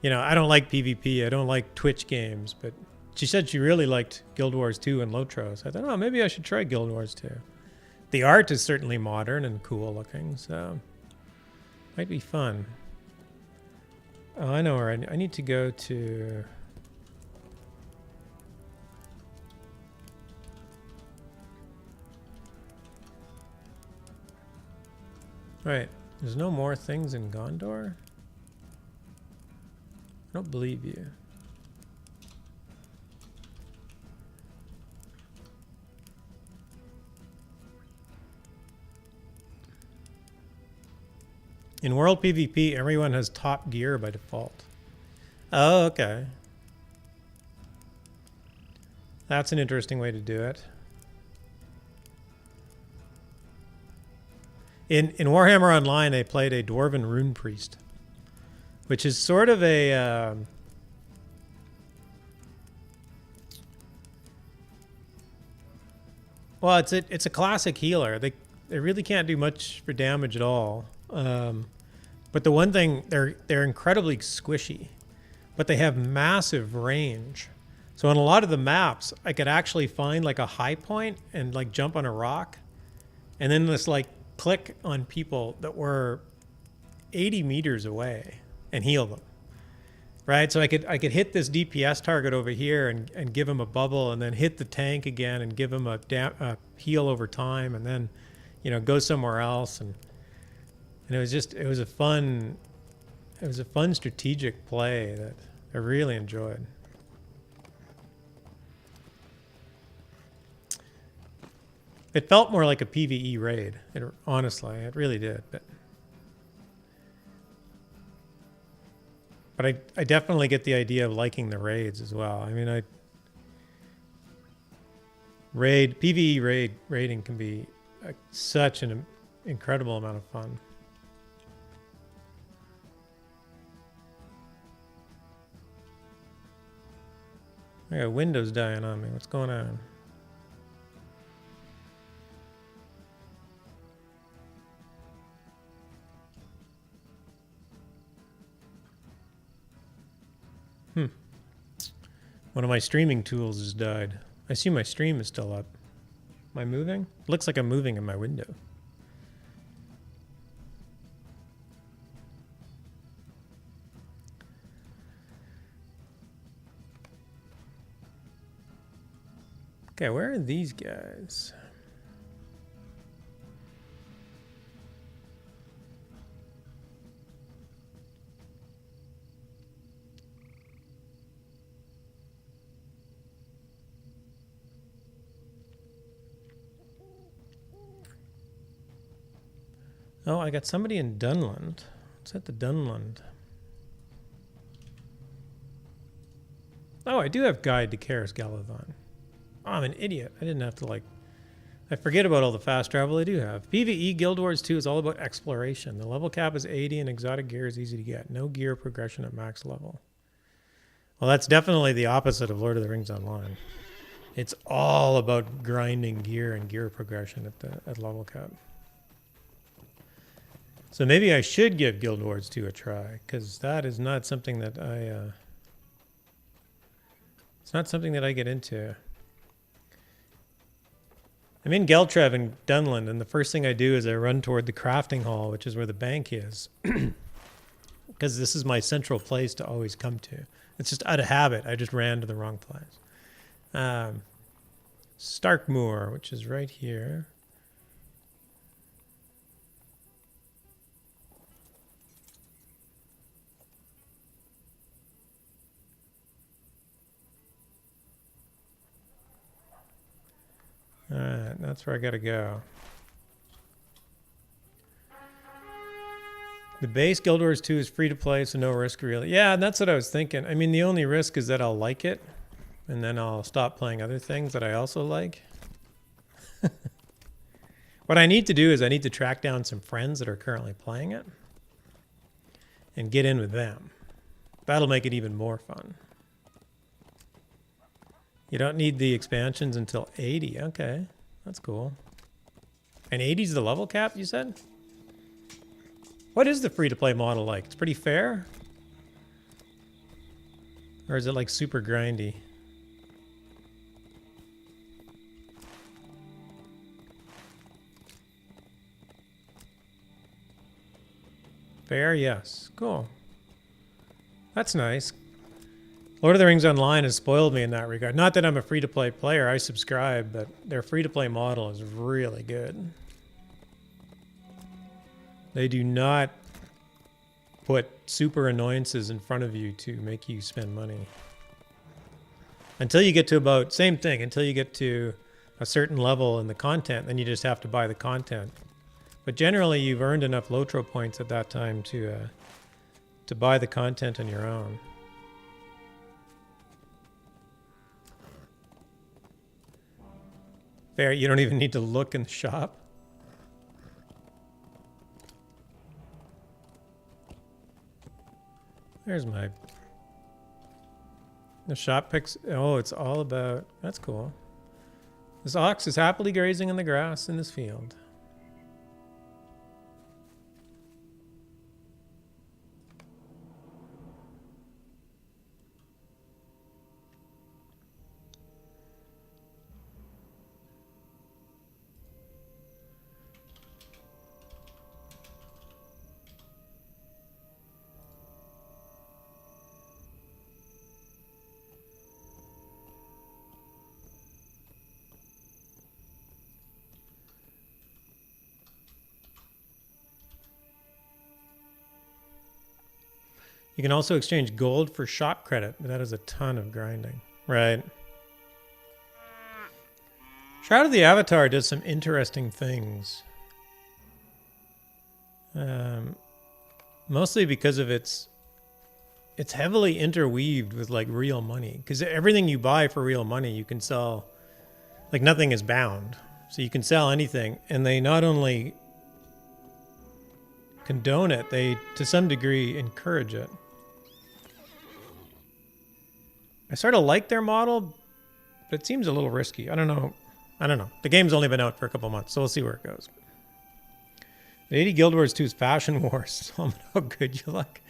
I don't like PvP, I don't like Twitch games, but she said she really liked Guild Wars 2 and LotRO. So I thought, maybe I should try Guild Wars 2. The art is certainly modern and cool looking, so might be fun. Oh, I know where I need to go to. Right, there's no more things in Gondor? I don't believe you. In World PvP, everyone has top gear by default. Oh, okay. That's an interesting way to do it. In Warhammer Online, they played a Dwarven Rune Priest, which is sort of a... well, it's a classic healer. They really can't do much for damage at all. But the one thing, they're incredibly squishy, but they have massive range. So on a lot of the maps, I could actually find like a high point and like jump on a rock, and then just like click on people that were 80 meters away and heal them. Right, so I could hit this DPS target over here and give him a bubble, and then hit the tank again and give him a heal over time, and then, go somewhere else, and it was a fun strategic play that I really enjoyed. It felt more like a PvE raid. Honestly, it really did, But I definitely get the idea of liking the raids as well. I mean, PvE raiding can be such an incredible amount of fun. I got Windows dying on me. What's going on? One of my streaming tools just died. I see my stream is still up. Am I moving? Looks like I'm moving in my window. Okay, where are these guys? Oh, I got somebody in Dunland. What's at the Dunland? Oh, I do have Guide to Karis Galathon. Oh, I'm an idiot. I didn't have to I forget about all the fast travel I do have. PvE Guild Wars 2 is all about exploration. The level cap is 80 and exotic gear is easy to get. No gear progression at max level. Well, that's definitely the opposite of Lord of the Rings Online. It's all about grinding gear and gear progression at level cap. So maybe I should give Guild Wars 2 a try, because that is not something that it's not something that I get into. I'm in Geltrev in Dunland, and the first thing I do is I run toward the crafting hall, which is where the bank is. Because this is my central place to always come to. It's just out of habit. I just ran to the wrong place. Starkmoor, which is right here. Alright, that's where I gotta go. The base Guild Wars 2 is free to play, so no risk really. Yeah, that's what I was thinking. I mean, the only risk is that I'll like it, and then I'll stop playing other things that I also like. What I need to do is I need to track down some friends that are currently playing it and get in with them. That'll make it even more fun. You don't need the expansions until 80. Okay, that's cool. And 80 is the level cap, you said? What is the free-to-play model like? It's pretty fair? Or is it like super grindy? Fair, yes. Cool. That's nice. Lord of the Rings Online has spoiled me in that regard. Not that I'm a free-to-play player, I subscribe, but their free-to-play model is really good. They do not put super annoyances in front of you to make you spend money. Until you get to about, same thing, until you get to a certain level in the content, then you just have to buy the content. But generally, you've earned enough LotRO points at that time to buy the content on your own. Fair, you don't even need to look in the shop. There's my... The shop picks... Oh, it's all about... That's cool. This ox is happily grazing in the grass in this field. You can also exchange gold for shop credit, but that is a ton of grinding. Right. Shroud of the Avatar does some interesting things. Mostly because of its heavily interweaved with like real money. Because everything you buy for real money, you can sell. Like nothing is bound. So you can sell anything. And they not only condone it, they to some degree encourage it. I sort of like their model, but it seems a little risky. I don't know. The game's only been out for a couple months, so we'll see where it goes. 80 Guild Wars 2's Fashion Wars. How good you look.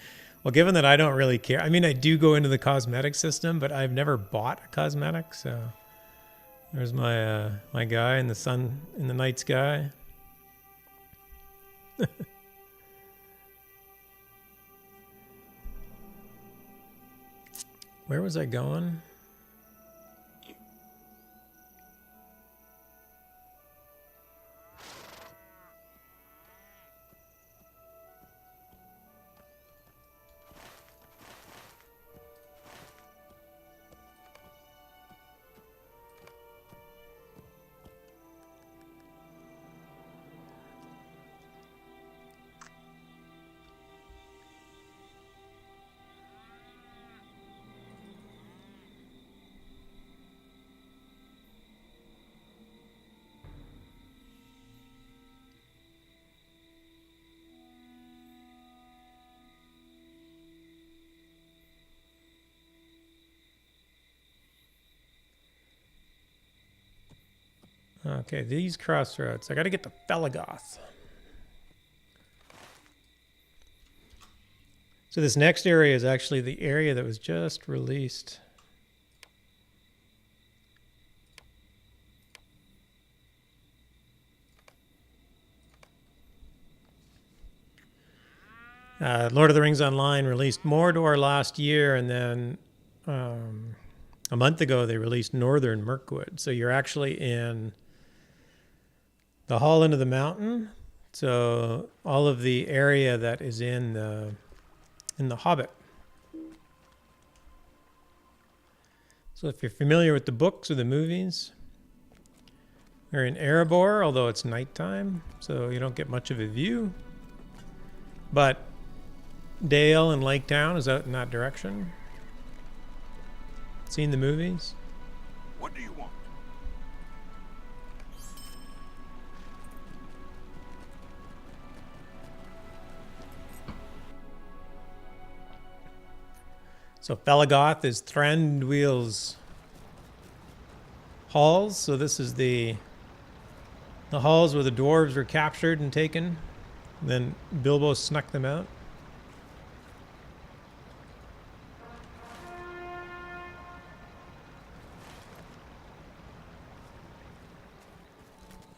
Well, given that I don't really care. I mean, I do go into the cosmetic system, but I've never bought a cosmetic, so... There's my my guy in the sun, in the night sky. Where was I going? Okay, these crossroads. I gotta get to Felagoth. So this next area is actually the area that was just released. Lord of the Rings Online released Mordor last year, and then a month ago they released Northern Mirkwood. So you're actually in the Hall into the Mountain. So all of the area that is in the Hobbit. So if you're familiar with the books or the movies, we're in Erebor, although it's nighttime, so you don't get much of a view. But Dale and Lake Town is out in that direction. Seen the movies? What do you want? So Felagoth is Thranduil's halls. So this is the halls where the dwarves were captured and taken. And then Bilbo snuck them out.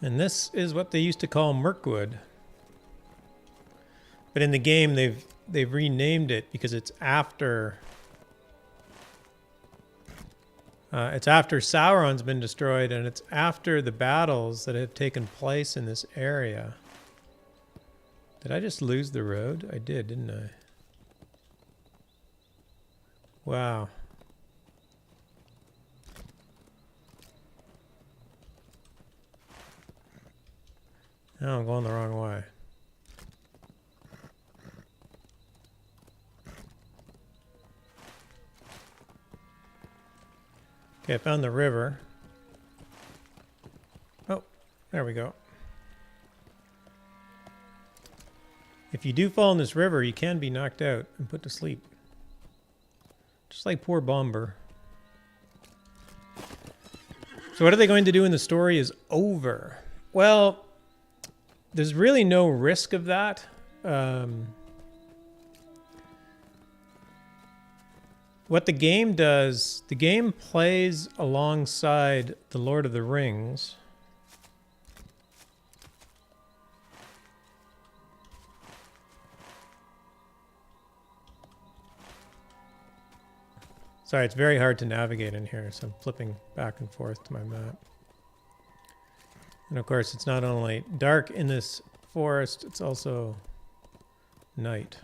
And this is what they used to call Mirkwood. But in the game they've renamed it because it's after Sauron's been destroyed, and it's after the battles that have taken place in this area. Did I just lose the road? I did, didn't I? Wow. Oh, I'm going the wrong way. Okay, I found the river. Oh, there we go. If you do fall in this river, you can be knocked out and put to sleep. Just like poor Bomber. So what are they going to do when the story is over? Well, there's really no risk of that. What the game does, the game plays alongside the Lord of the Rings. Sorry, it's very hard to navigate in here, so I'm flipping back and forth to my map. And of course, it's not only dark in this forest, it's also night.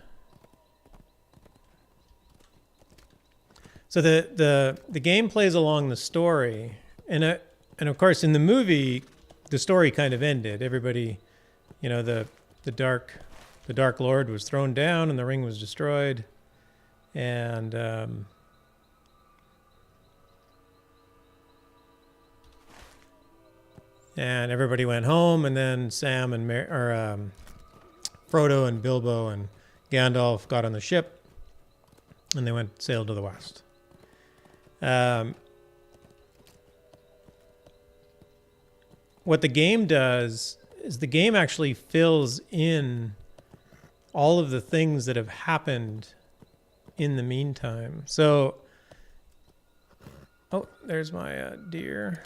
So the game plays along the story, and of course in the movie, the story kind of ended. Everybody, you know, the Dark Lord was thrown down, and the ring was destroyed, and everybody went home, and then Sam and Frodo and Bilbo and Gandalf got on the ship, and they sailed to the west. What the game does is the game actually fills in all of the things that have happened in the meantime. So, oh, there's my deer.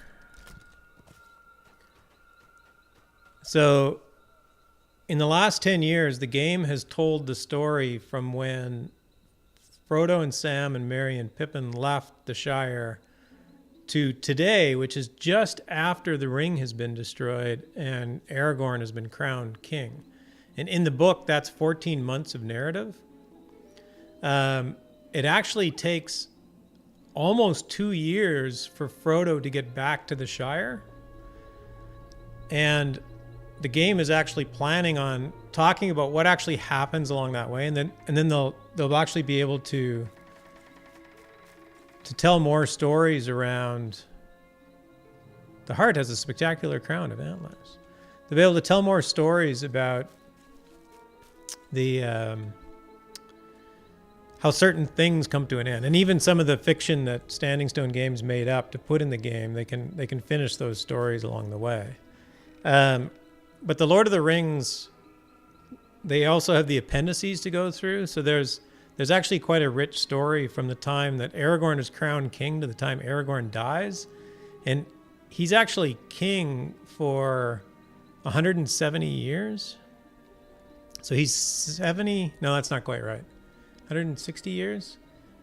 So, in the last 10 years, the game has told the story from when Frodo and Sam and Merry and Pippin left the Shire to today, which is just after the ring has been destroyed and Aragorn has been crowned king. And in the book, that's 14 months of narrative. It actually takes almost 2 years for Frodo to get back to the Shire. And the game is actually planning on talking about what actually happens along that way, and then they'll actually be able to tell more stories around. The heart has a spectacular crown of antlers. They'll be able to tell more stories about the how certain things come to an end, and even some of the fiction that Standing Stone Games made up to put in the game, they can finish those stories along the way. But the Lord of the Rings, they also have the appendices to go through. So there's there's actually quite a rich story from the time that Aragorn is crowned king to the time Aragorn dies. And he's actually king for 170 years. So he's 70. No, that's not quite right. 160 years.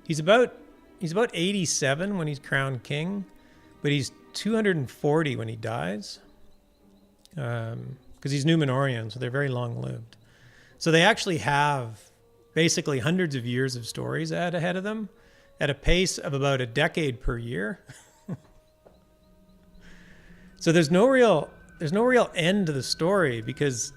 He's about 87 when he's crowned king, but he's 240 when he dies. Because he's Númenorian, so they're very long-lived. So they actually have basically hundreds of years of stories ahead of them at a pace of about a decade per year. So there's no real end to the story because,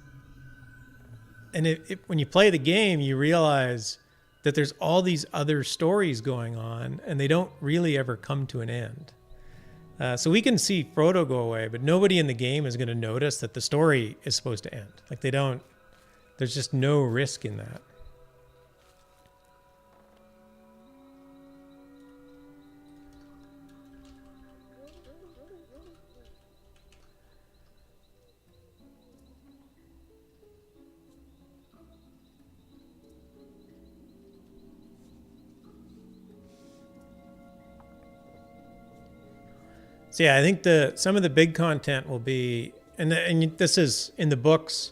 and when you play the game, you realize that there's all these other stories going on and they don't really ever come to an end. So we can see Frodo go away, but nobody in the game is going to notice that the story is supposed to end. Like there's just no risk in that. So yeah, I think some of the big content will be, and this is in the books.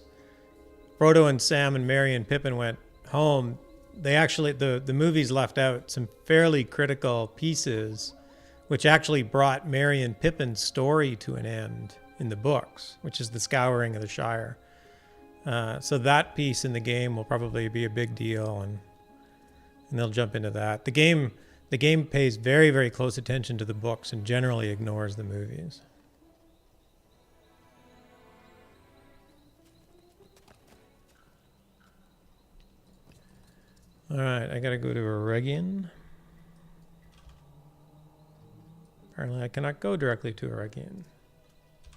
Frodo and Sam and Merry and Pippin went home. They actually the movies left out some fairly critical pieces, which actually brought Merry and Pippin's story to an end in the books, which is the Scouring of the Shire. So that piece in the game will probably be a big deal, and they'll jump into that. The game pays very, very close attention to the books and generally ignores the movies. All right, I gotta go to Eregion. Apparently I cannot go directly to Eregion.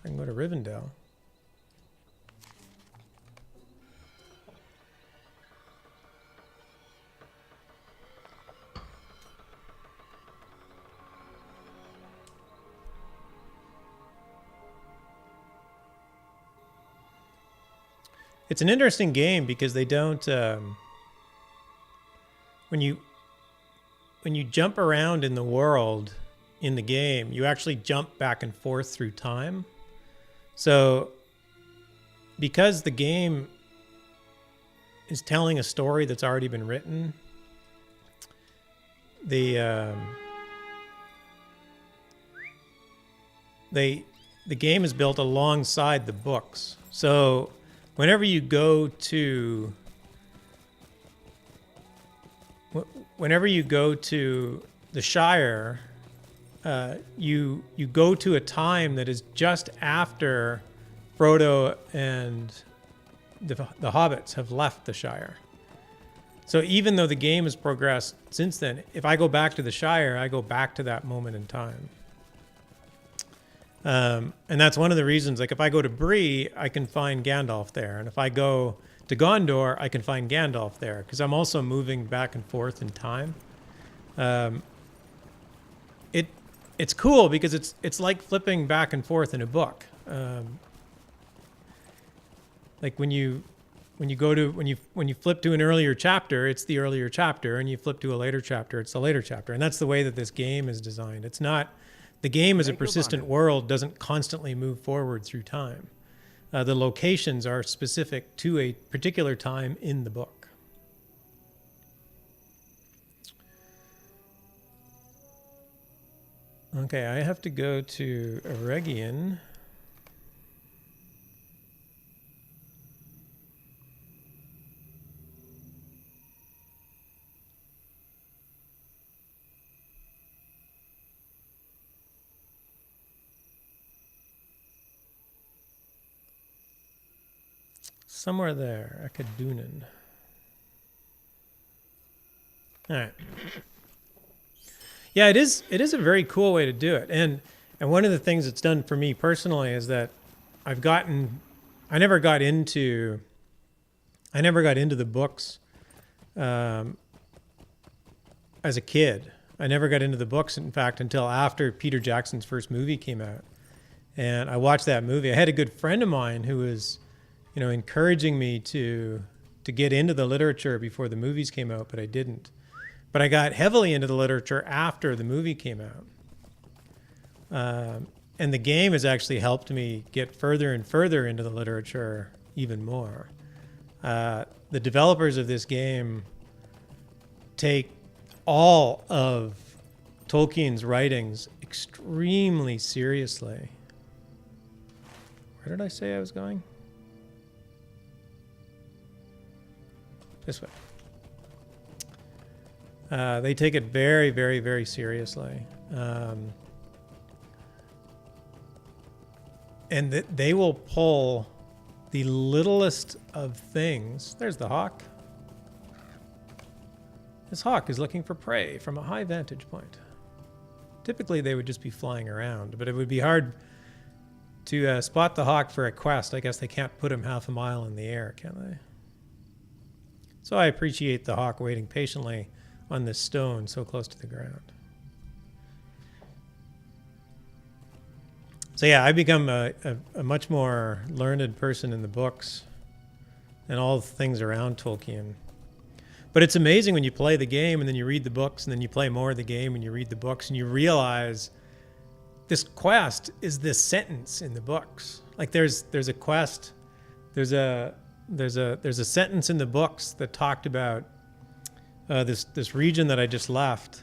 I can go to Rivendell. It's an interesting game because they don't when you jump around in the world in the game, you actually jump back and forth through time. So because the game is telling a story that's already been written, the game is built alongside the books. So whenever you go to the Shire, you go to a time that is just after Frodo and the hobbits have left the Shire. So even though the game has progressed since then, if I go back to the Shire, I go back to that moment in time. And that's one of the reasons, like if I go to Bree, I can find Gandalf there. And if I go to Gondor, I can find Gandalf there because I'm also moving back and forth in time. It's cool because it's like flipping back and forth in a book. Like when you flip to an earlier chapter, it's the earlier chapter, and you flip to a later chapter, it's the later chapter. And that's the way that this game is designed. It's not, the game as a persistent world doesn't constantly move forward through time. The locations are specific to a particular time in the book. Okay, I have to go to Eregion. Somewhere there, Akadunan. All right. Yeah, it is a very cool way to do it. And one of the things it's done for me personally is that I never got into the books as a kid. I never got into the books, in fact, until after Peter Jackson's first movie came out. And I watched that movie. I had a good friend of mine who was, encouraging me to get into the literature before the movies came out, but I didn't. But I got heavily into the literature after the movie came out. And the game has actually helped me get further and further into the literature even more. The developers of this game take all of Tolkien's writings extremely seriously. Where did I say I was going? This way. They take it very, very, very seriously. And they will pull the littlest of things. There's the hawk. This hawk is looking for prey from a high vantage point. Typically, they would just be flying around, but it would be hard to spot the hawk for a quest. I guess they can't put him half a mile in the air, can they? So I appreciate the hawk waiting patiently on this stone so close to the ground. So yeah, I become a much more learned person in the books and all the things around Tolkien. But it's amazing when you play the game and then you read the books and then you play more of the game and you read the books and you realize this quest is this sentence in the books. Like there's a quest, there's a sentence in the books that talked about this region that I just left,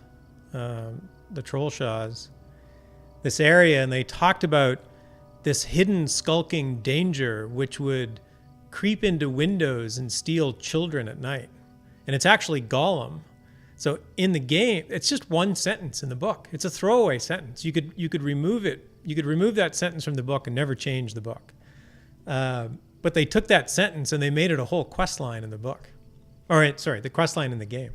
the Trollshaws, this area, and they talked about this hidden skulking danger which would creep into windows and steal children at night. And it's actually Gollum. So in the game, it's just one sentence in the book. It's a throwaway sentence. You could remove it. You could remove that sentence from the book and never change the book. But they took that sentence and they made it a whole quest line in the book. The quest line in the game.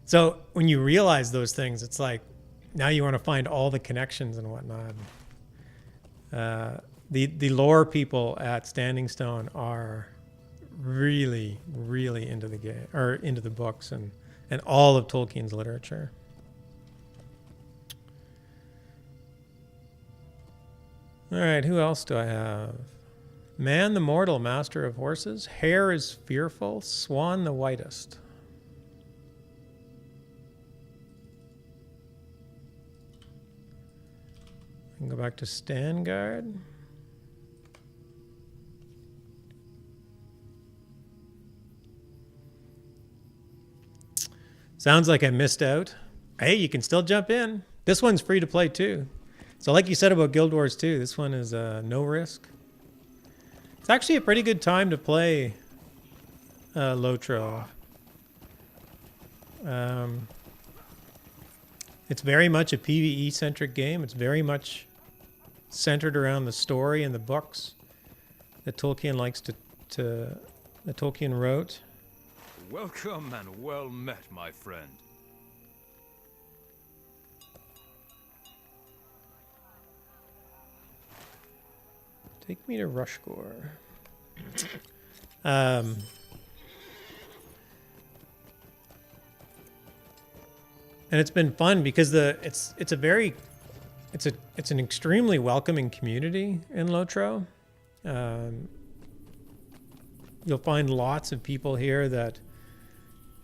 So when you realize those things, it's like, now you want to find all the connections and whatnot. The lore people at Standing Stone are really, really into the game, or into the books and all of Tolkien's literature. All right, who else do I have? Man the mortal, master of horses. Hare is fearful, swan the whitest. I can go back to Stangard. Sounds like I missed out. Hey, you can still jump in. This one's free to play too. So like you said about Guild Wars 2, this one is no risk. It's actually a pretty good time to play LotRO. It's very much a PvE-centric game. It's very much centered around the story and the books that Tolkien likes that Tolkien wrote. Welcome and well met, my friend. Take me to Rushgore. And it's been fun because it's an extremely welcoming community in LotRO. You'll find lots of people here that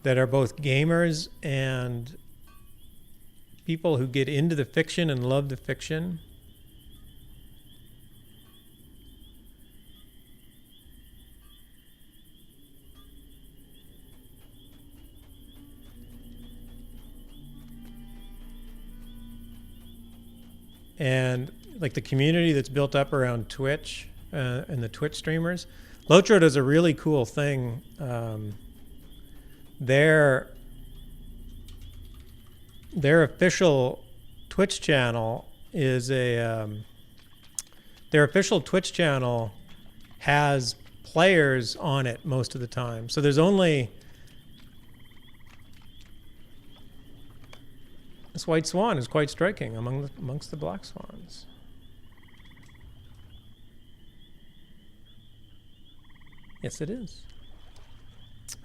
are both gamers and people who get into the fiction and love the fiction. And like the community that's built up around Twitch and the Twitch streamers, LotRO does a really cool thing. Their official Twitch channel is their official Twitch channel has players on it most of the time. So there's only this white swan is quite striking amongst the black swans. Yes, it is.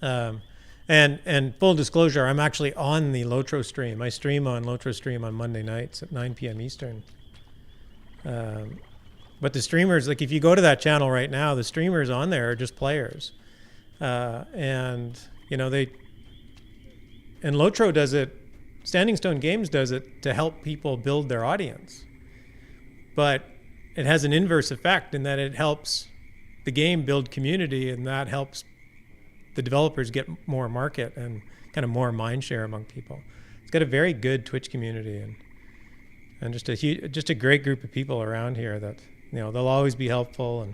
And full disclosure, I'm actually on the LotRO stream. I stream on LotRO stream on Monday nights at 9 p.m. Eastern. But the streamers, like if you go to that channel right now, the streamers on there are just players. And, you know, And LotRO does it, Standing Stone Games does it to help people build their audience. But it has an inverse effect in that it helps the game build community, and that helps the developers get more market and kind of more mind share among people. It's got a very good Twitch community and just a great group of people around here that, you know, they'll always be helpful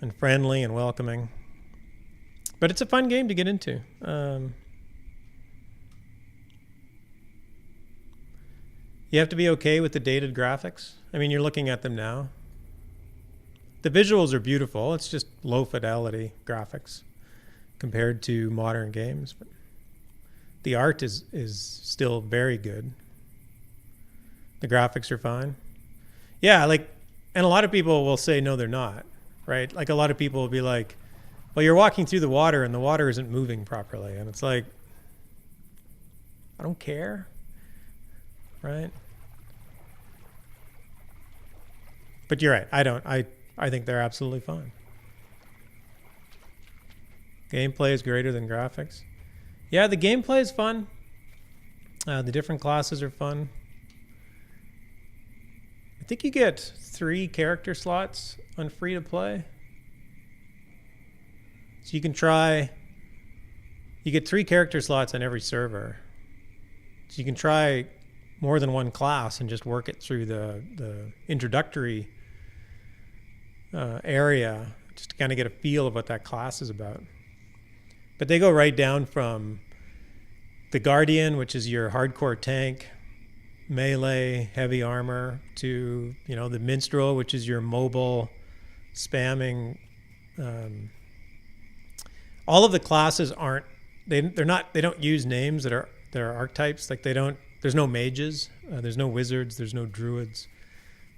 and friendly and welcoming. But it's a fun game to get into. You have to be okay with the dated graphics. I mean, you're looking at them now. The visuals are beautiful. It's just low fidelity graphics compared to modern games. But the art is still very good. The graphics are fine. Yeah, like, and a lot of people will say, no, they're not, right? Like, a lot of people will be like, well, you're walking through the water and the water isn't moving properly. And it's like, I don't care, right? But you're right. I think they're absolutely fine. Gameplay is greater than graphics. Yeah, the gameplay is fun. The different classes are fun. I think you get 3 character slots on free to play. So you get 3 character slots on every server. So you can try more than one class and just work it through the introductory area just to kind of get a feel of what that class is about. But they go right down from the Guardian, which is your hardcore tank, melee, heavy armor, to, you know, the Minstrel, which is your mobile spamming. All of the classes aren't, they don't use names that are archetypes. Like, there's no mages, there's no wizards, there's no druids,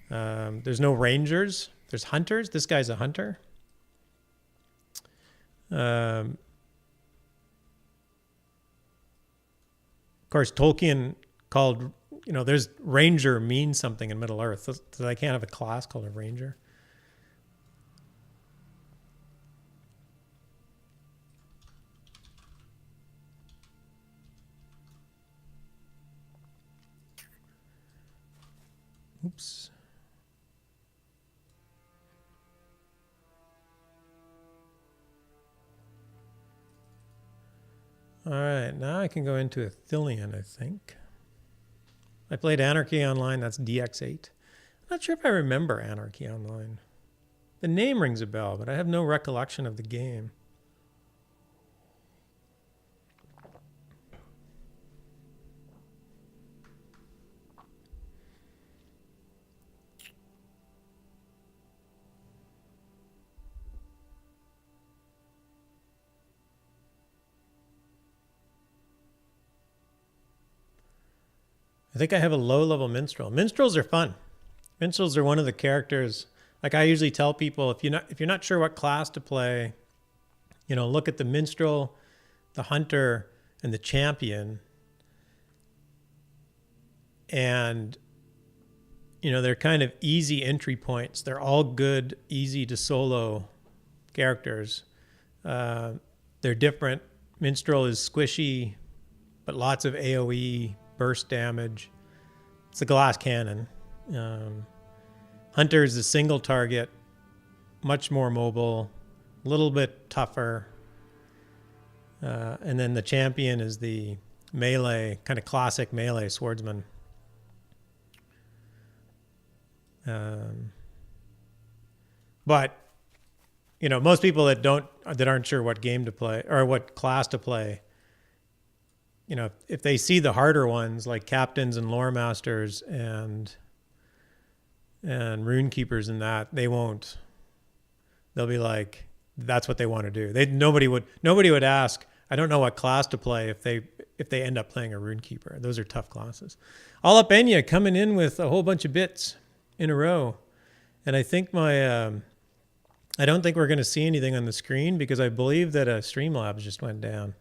there's no rangers. There's hunters. This guy's a hunter. Of course, Tolkien called, you know, there's ranger means something in Middle Earth. So I can't have a class called a ranger. Oops. All right, now I can go into Athelion, I think. I played Anarchy Online, that's DX8. I'm not sure if I remember Anarchy Online. The name rings a bell, but I have no recollection of the game. I think I have a low-level minstrel. Minstrels are fun. Minstrels are one of the characters. Like, I usually tell people, if you're not sure what class to play, you know, look at the minstrel, the hunter, and the champion. And, you know, they're kind of easy entry points. They're all good, easy to solo characters. They're different. Minstrel is squishy, but lots of AoE, burst damage. It's a glass cannon. Hunter is a single target, much more mobile, a little bit tougher. And then the champion is the melee, kind of classic melee swordsman. But, you know, most people that aren't sure what game to play or what class to play, you know, if they see the harder ones like captains and lore masters and rune keepers and that, they'll be like, that's what they want to do. Nobody would ask, I don't know what class to play if they end up playing a rune keeper. Those are tough classes. All up Enya coming in with a whole bunch of bits in a row. And I think I don't think we're going to see anything on the screen because I believe that Streamlabs just went down.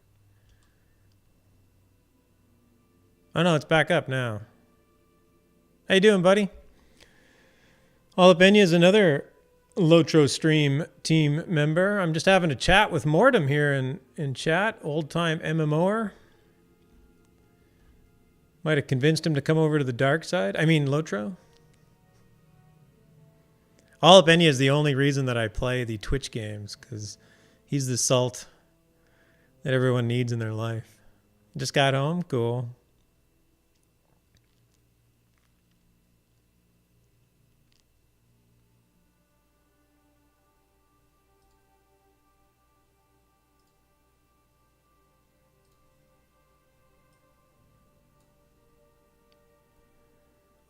Oh no, it's back up now. How you doing, buddy? All up Enya is another LotRO stream team member. I'm just having a chat with Mortem here in chat. Old time MMOer. Might have convinced him to come over to the dark side. I mean, LotRO. Alapenia is the only reason that I play the Twitch games, because he's the salt that everyone needs in their life. Just got home? Cool.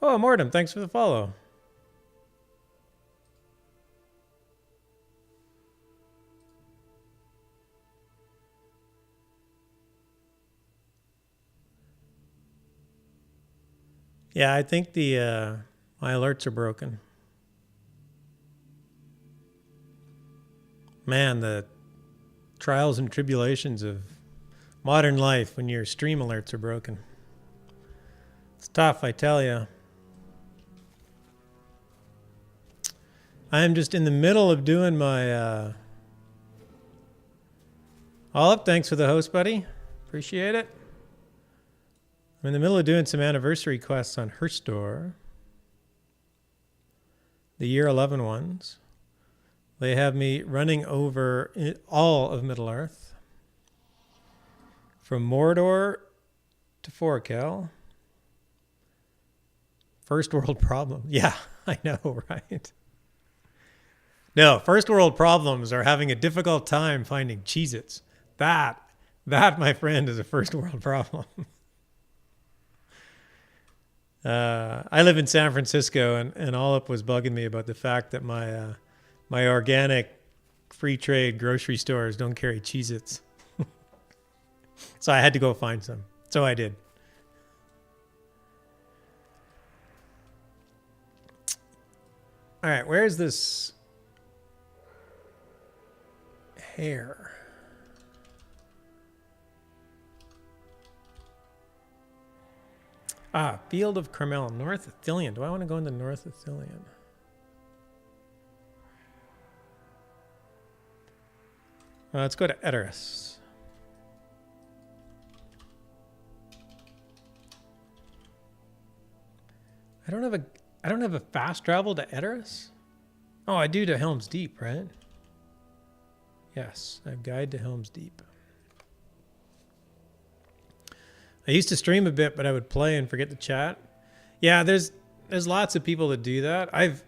Oh, Mortem, thanks for the follow. Yeah, I think the my alerts are broken. Man, the trials and tribulations of modern life when your stream alerts are broken. It's tough, I tell you. I am just in the middle of doing my Olive, thanks for the host, buddy. Appreciate it. I'm in the middle of doing some anniversary quests on her store. The year 11 ones. They have me running over all of Middle-earth. From Mordor to Forkel. First world problem. Yeah, I know, right? No, first world problems are having a difficult time finding Cheez-Its. That, my friend, is a first world problem. I live in San Francisco, and Olip was bugging me about the fact that my my organic free trade grocery stores don't carry Cheez-Its. So I had to go find some. So I did. All right, where's this hair? Ah, Field of Carmel, North Athelion. Do I want to go into North Athelion? Let's go to Edoras. I don't have a fast travel to Edoras? Oh, I do to Helm's Deep, right? Yes, I have guide to Helm's Deep. I used to stream a bit, but I would play and forget to chat. Yeah, there's lots of people that do that. I'm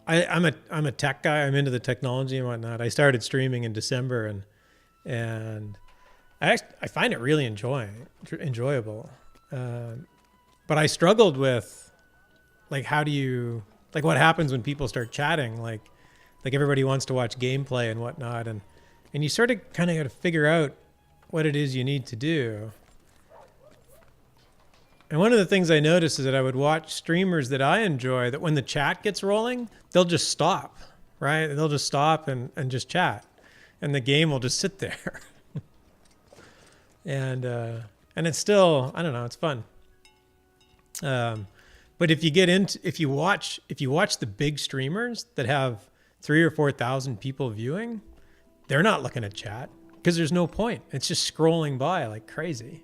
a tech guy. I'm into the technology and whatnot. I started streaming in December, and I find it really enjoyable. But I struggled with, like, what happens when people start chatting? Like everybody wants to watch gameplay and whatnot, and you sort of kind of got to figure out what it is you need to do. And one of the things I noticed is that I would watch streamers that I enjoy, that when the chat gets rolling, they'll just stop, right? They'll just stop and just chat. And the game will just sit there. And it's still, I don't know, it's fun. But if you watch the big streamers that have 3,000 or 4,000 people viewing, they're not looking at chat because there's no point. It's just scrolling by like crazy.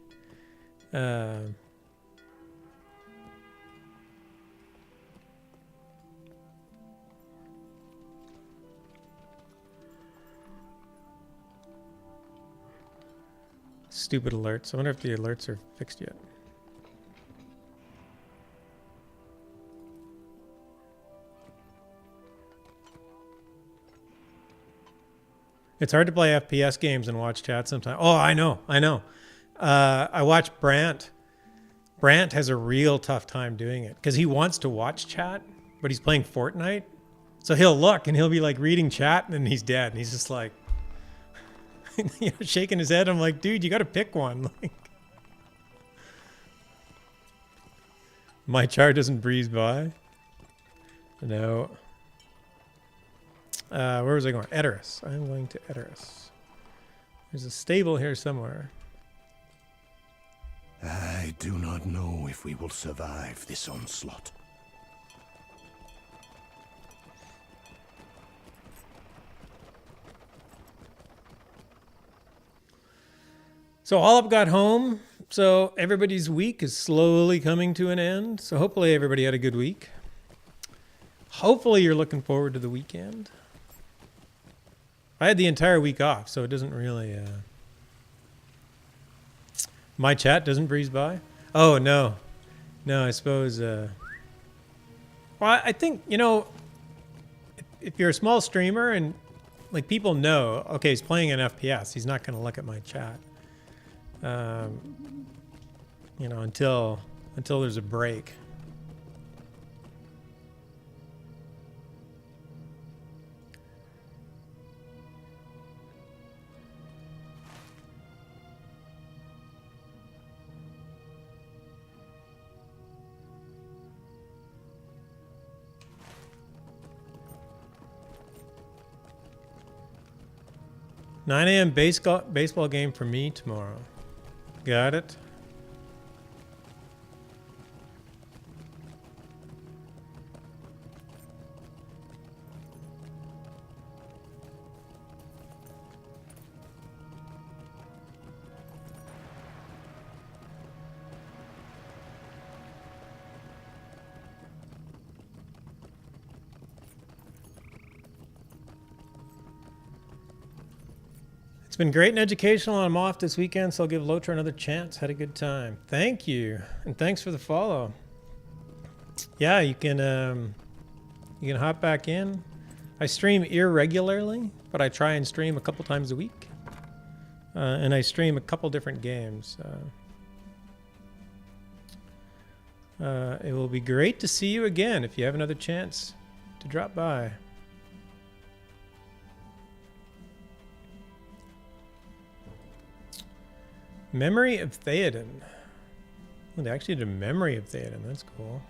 Stupid alerts. I wonder if the alerts are fixed yet. It's hard to play FPS games and watch chat sometimes. Oh, I know. I watch Brant. Brant has a real tough time doing it because he wants to watch chat, but he's playing Fortnite. So he'll look and he'll be like reading chat and then he's dead. And he's just like, shaking his head. I'm like, dude, you got to pick one. Like, my char doesn't breeze by. No. Where was I going? Edoras. I'm going to Edoras. There's a stable here somewhere. I do not know if we will survive this onslaught. So all up got home. So everybody's week is slowly coming to an end. So hopefully everybody had a good week. Hopefully you're looking forward to the weekend. I had the entire week off, so it doesn't really... My chat doesn't breeze by? Oh, no. No, I suppose... Well, I think, you know, if you're a small streamer and, like, people know, okay, he's playing an FPS, he's not going to look at my chat. You know, until there's a break. $9 a.m. baseball game for me tomorrow. Got it. It's been great and educational. I'm off this weekend, so I'll give LotRO another chance. Had a good time. Thank you, and thanks for the follow. Yeah, you can hop back in. I stream irregularly, but I try and stream a couple times a week, and I stream a couple different games. It will be great to see you again if you have another chance to drop by. Memory of Theoden. Oh, they actually did a Memory of Theoden. That's cool.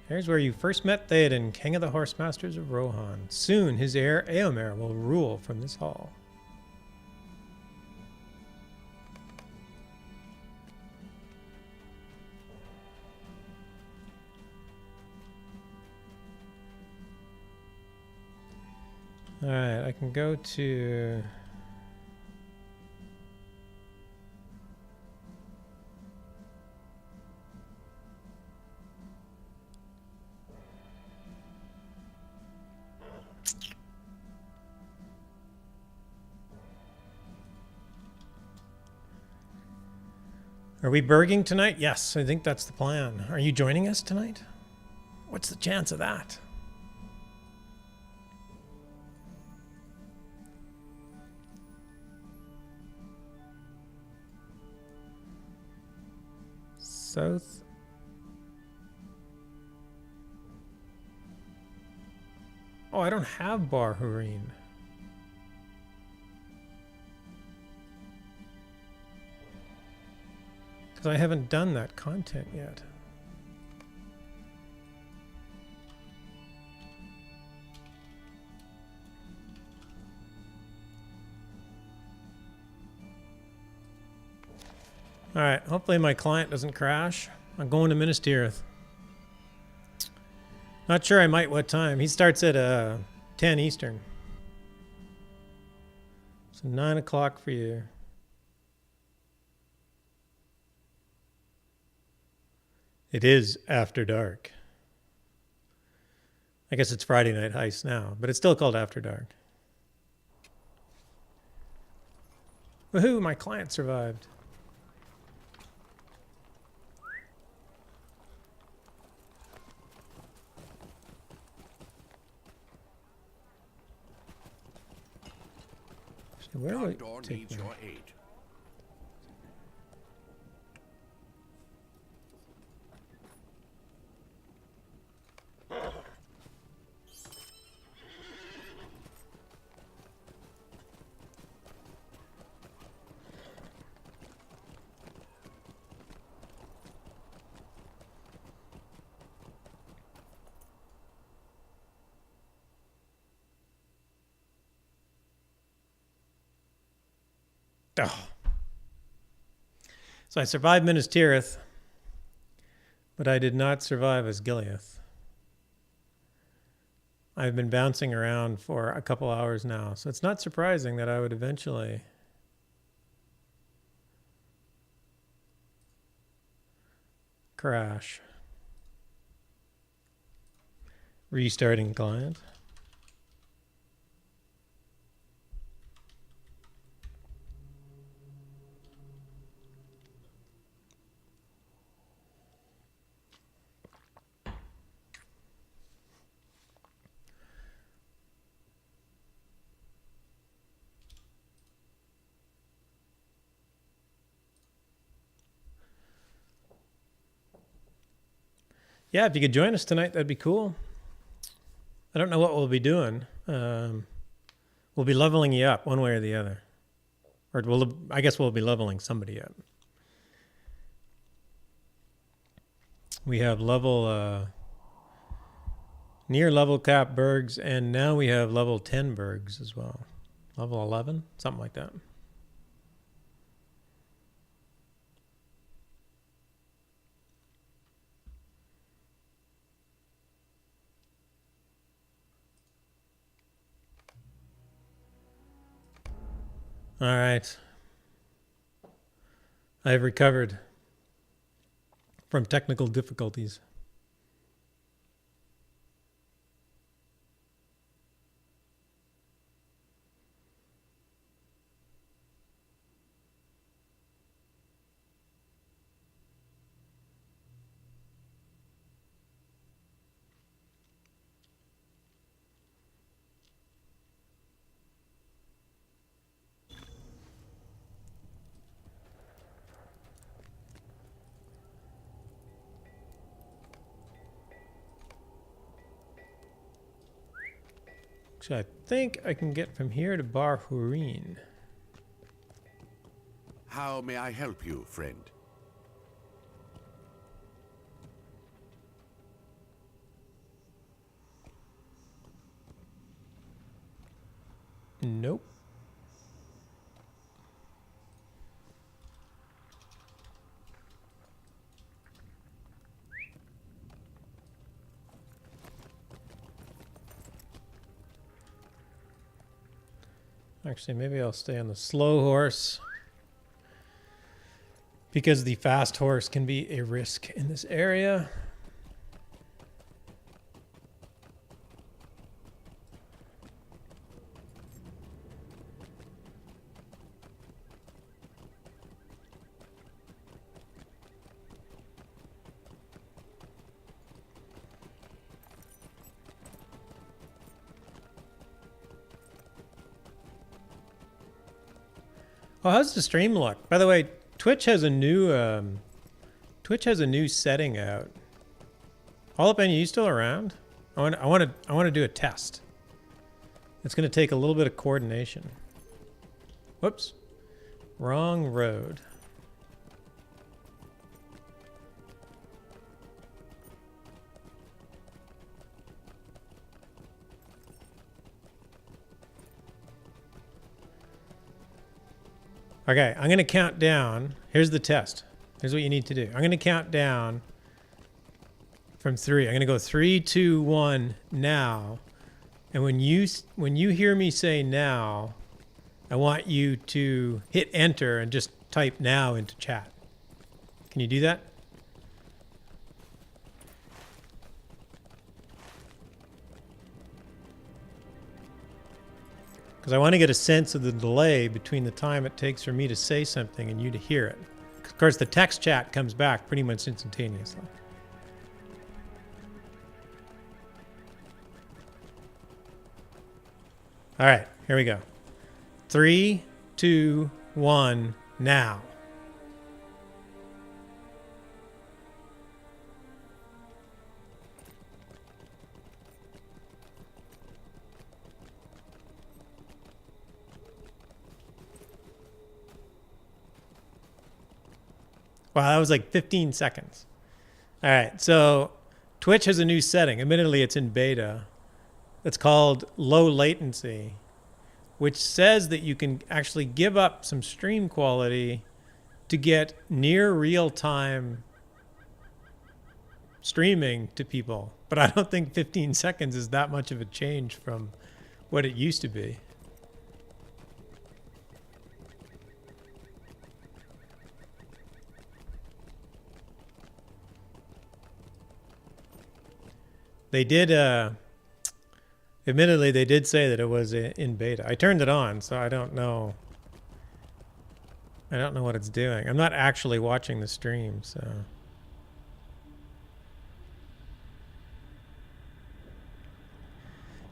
Here's where you first met Theoden, king of the Horsemasters of Rohan. Soon his heir Eomer will rule from this hall. Alright, I can go to... Are we burging tonight? Yes, I think that's the plan. Are you joining us tonight? What's the chance of that? South. Oh, I don't have Bar Hureen. Because I haven't done that content yet. Alright, hopefully my client doesn't crash. I'm going to Minas Tirith. Not sure I might what time. He starts at 10 Eastern. So 9 o'clock for you. It is after dark. I guess it's Friday Night Heist now, but it's still called After Dark. Woohoo, my client survived. Where would Door it take needs me? your aid. Oh. So I survived Minas Tirith, but I did not survive Osgiliath. I've been bouncing around for a couple hours now, so it's not surprising that I would eventually Crash. Restarting client. Yeah, if you could join us tonight, that'd be cool. I don't know what we'll be doing. We'll be leveling you up one way or the other. Or I guess we'll be leveling somebody up. We have near level cap bergs, and now we have level 10 bergs as well. Level 11, something like that. All right. I have recovered from technical difficulties. So I think I can get from here to Bar Hurin. How may I help you, friend? Nope. Actually, maybe I'll stay on the slow horse, because the fast horse can be a risk in this area. Oh, how's the stream look? By the way, Twitch has a new setting out. All up, are you still around? I want to do a test. It's going to take a little bit of coordination. Whoops. Wrong road. Okay, I'm going to count down. Here's the test. Here's what you need to do. I'm going to count down from 3. I'm going to go 3, 2, 1 now. And when you hear me say now, I want you to hit enter and just type now into chat. Can you do that? Because I want to get a sense of the delay between the time it takes for me to say something and you to hear it. Of course, the text chat comes back pretty much instantaneously. All right, here we go. 3, 2, 1, now. Wow, that was like 15 seconds. All right, so Twitch has a new setting. Admittedly, it's in beta. It's called low latency, which says that you can actually give up some stream quality to get near real-time streaming to people. But I don't think 15 seconds is that much of a change from what it used to be. They did, admittedly, they did say that it was in beta. I turned it on, so I don't know. I don't know what it's doing. I'm not actually watching the stream, so.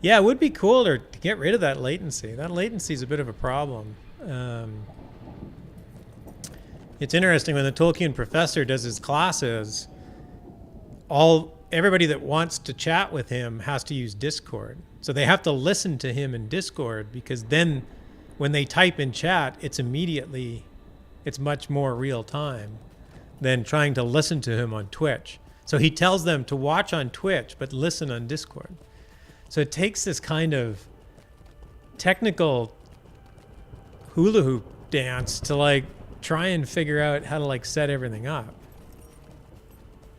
Yeah, it would be cooler to get rid of that latency. That latency is a bit of a problem. It's interesting when the Tolkien professor does his classes, everybody that wants to chat with him has to use Discord. So they have to listen to him in Discord, because then when they type in chat, it's much more real time than trying to listen to him on Twitch. So he tells them to watch on Twitch, but listen on Discord. So it takes this kind of technical hula hoop dance to like try and figure out how to like set everything up.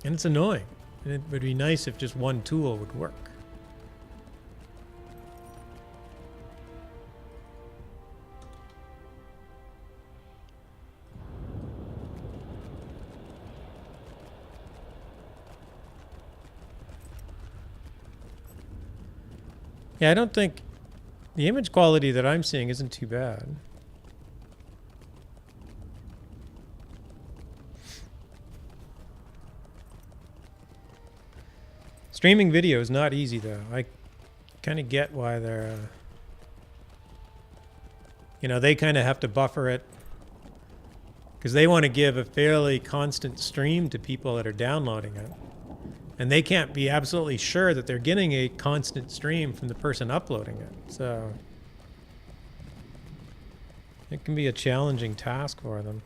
And it's annoying. And it would be nice if just one tool would work. Yeah, I don't think the image quality that I'm seeing isn't too bad. Streaming video is not easy, though. I kind of get why they're, they kind of have to buffer it because they want to give a fairly constant stream to people that are downloading it. And they can't be absolutely sure that they're getting a constant stream from the person uploading it. So it can be a challenging task for them.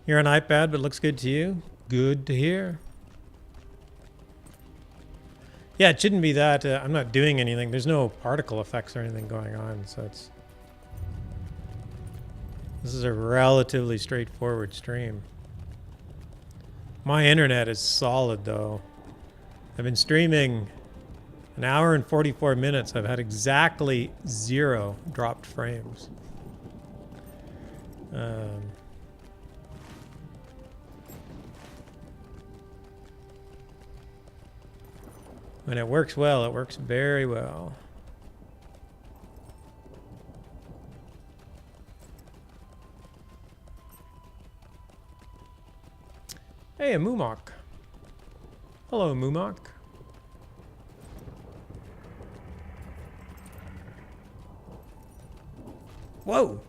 You're on iPad, but it looks good to you? Good to hear. Yeah, it shouldn't be that. I'm not doing anything. There's no particle effects or anything going on, so it's... This is a relatively straightforward stream. My internet is solid, though. I've been streaming an hour and 44 minutes. I've had exactly 0 dropped frames. When it works well, it works very well. Hey, a Moomok. Hello, Moomok. Whoa!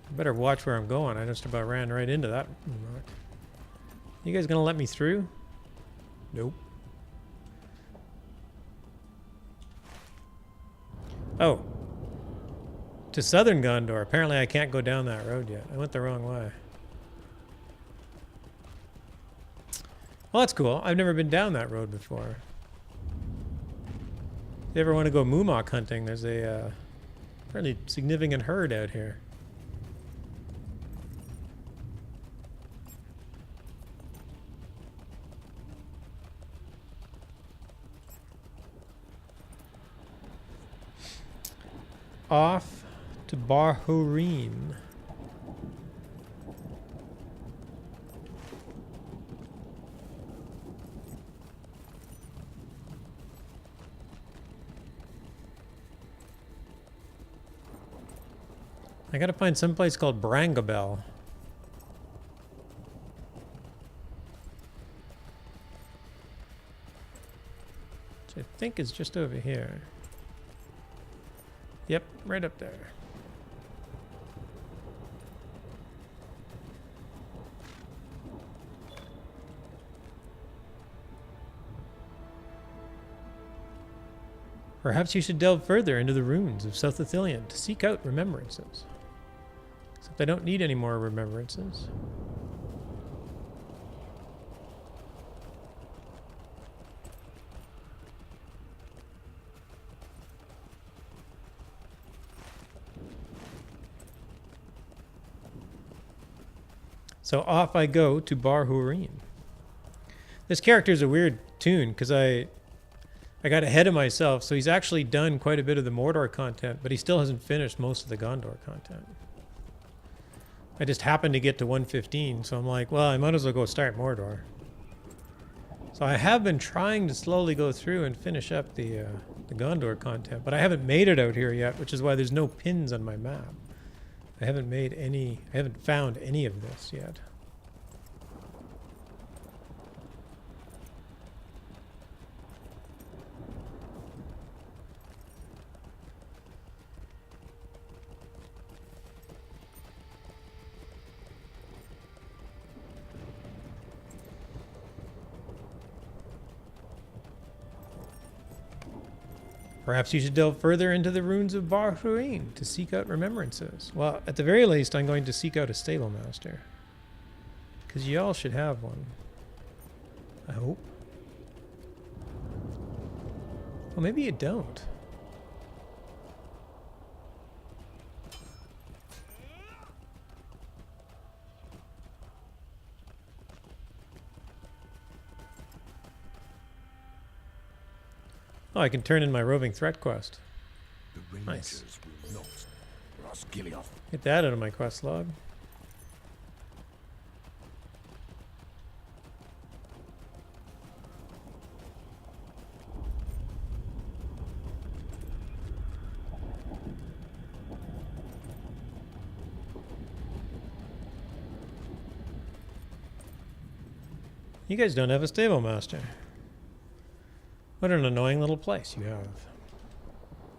I better watch where I'm going. I just about ran right into that Moomok. You guys gonna let me through? Nope. Oh. To southern Gondor. Apparently I can't go down that road yet. I went the wrong way. Well, that's cool. I've never been down that road before. If you ever want to go Moomok hunting, there's a fairly significant herd out here. Off to Barhoreen. I gotta find some place called Brangabel. Which I think is just over here. Yep, right up there. Perhaps you should delve further into the ruins of South Ithilien to seek out remembrances. Except I don't need any more remembrances. So off I go to Bar Hurin. This character is a weird tune because I got ahead of myself. So he's actually done quite a bit of the Mordor content, but he still hasn't finished most of the Gondor content. I just happened to get to 115, so I'm like, well, I might as well go start Mordor. So I have been trying to slowly go through and finish up the Gondor content, but I haven't made it out here yet, which is why there's no pins on my map. I haven't found any of this yet. Perhaps you should delve further into the ruins of Bar Hurin to seek out remembrances. Well, at the very least, I'm going to seek out a stable master. Because y'all should have one. I hope. Well, maybe you don't. Oh, I can turn in my roving threat quest. The Nice. Rangers will not. Rosgiliath. Get that out of my quest log. You guys don't have a stable master. What an annoying little place you have.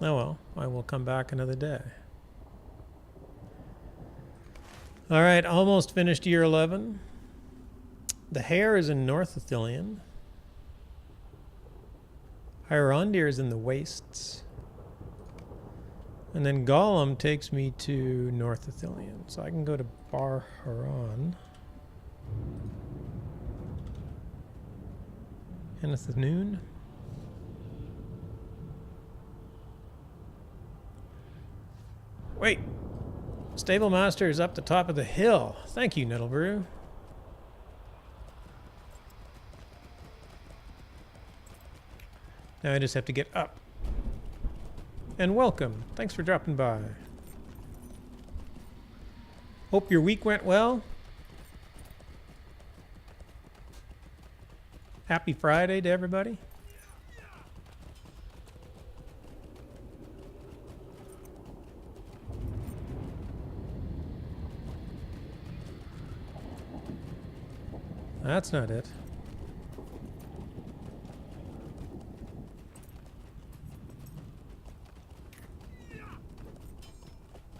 Oh well, I will come back another day. Alright, almost finished year 11. The Hare is in North Ithilien. Hyrondir is in the Wastes. And then Gollum takes me to North Ithilien. So I can go to Bar Haran. And it's noon. Wait! Stable Master is up the top of the hill. Thank you, Nettlebrew. Now I just have to get up. And welcome. Thanks for dropping by. Hope your week went well. Happy Friday to everybody. That's not it.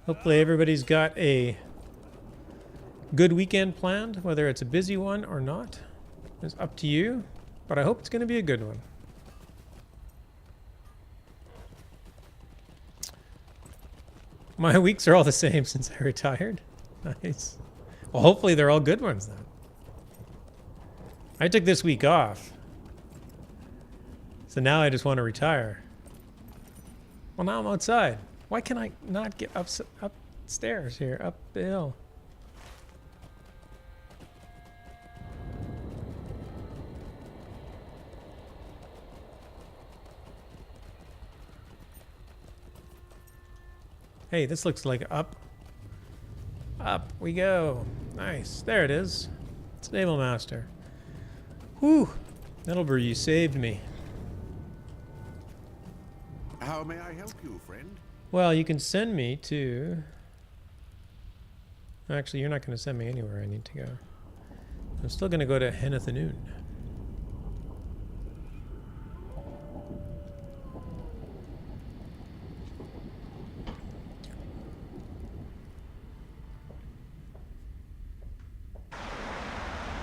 Hopefully everybody's got a good weekend planned, whether it's a busy one or not. It's up to you, but I hope it's going to be a good one. My weeks are all the same since I retired. Nice. Well, hopefully they're all good ones then. I took this week off. So now I just want to retire. Well, now I'm outside. Why can I not get upstairs here, up the hill? Hey, this looks like up. Up we go. Nice. There it is. Stable Master. Whew. Nettlebrew, you saved me. How may I help you, friend? Well, you can send me to... Actually, you're not going to send me anywhere I need to go. I'm still going to go to Henethanoon.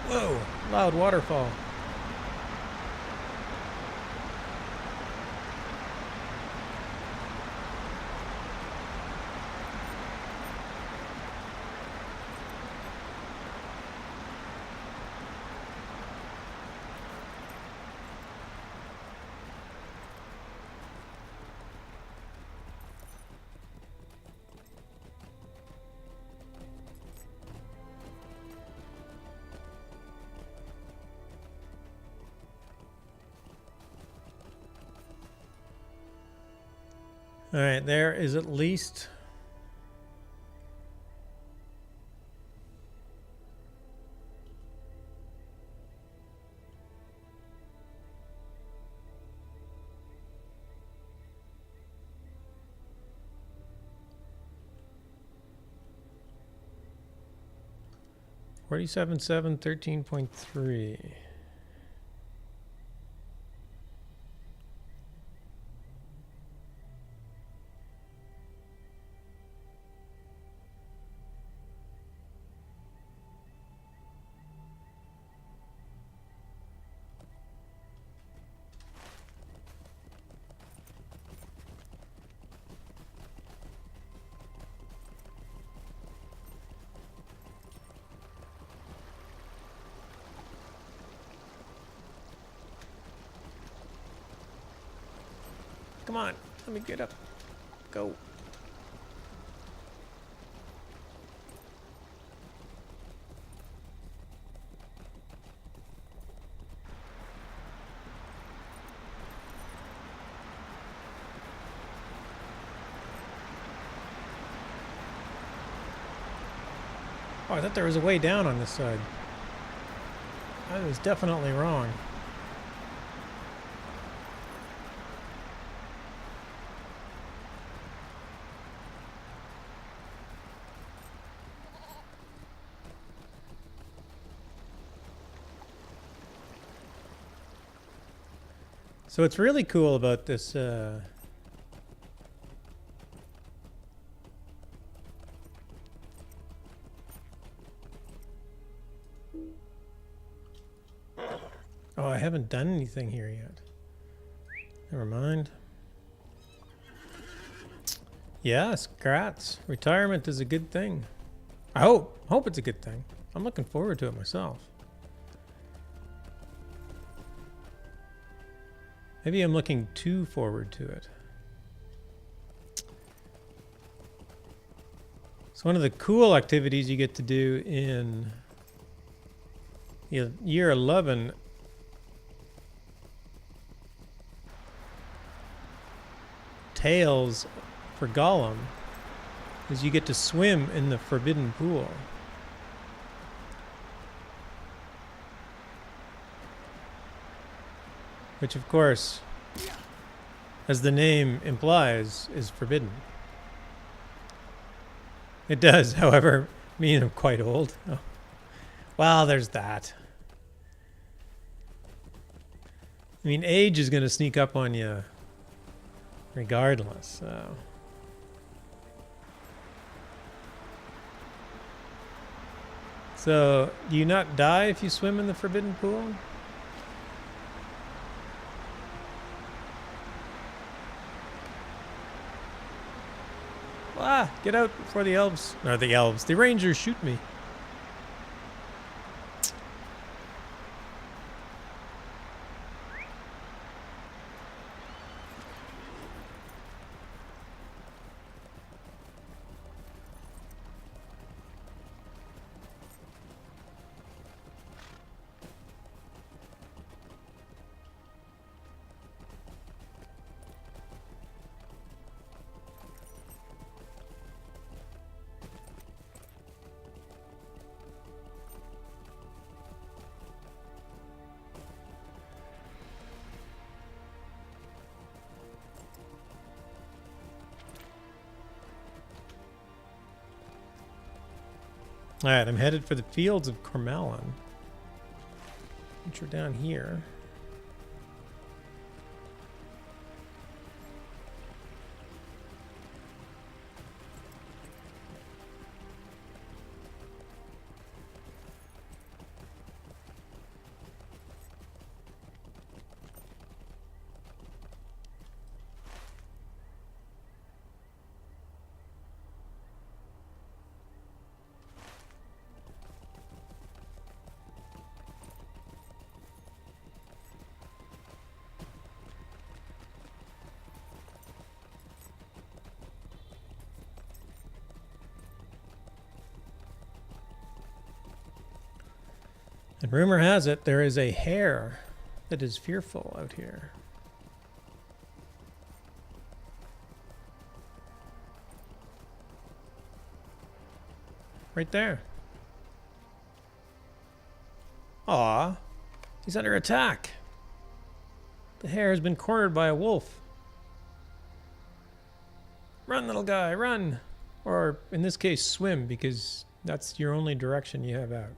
Whoa! Loud waterfall. All right, there is at least... $47,700, 13.3. Come on, let me get up. Go. Oh, I thought there was a way down on this side. I was definitely wrong. So what's really cool about this oh, I haven't done anything here yet. Never mind. Yes, congrats. Retirement is a good thing. I hope it's a good thing. I'm looking forward to it myself. Maybe I'm looking too forward to it. So one of the cool activities you get to do in year 11 Tales for Gollum is you get to swim in the Forbidden Pool. Which, of course, as the name implies, is forbidden. It does, however, mean I'm quite old. Oh. Well, there's that. I mean, age is going to sneak up on you regardless, so... So, do you not die if you swim in the Forbidden Pool? Ah, get out before the elves. Or the rangers shoot me. Alright, I'm headed for the fields of Cormellan, which are down here. And rumor has it there is a hare that is fearful out here. Right there. Aw. He's under attack. The hare has been cornered by a wolf. Run, little guy, run! Or, in this case, swim, because that's your only direction you have out.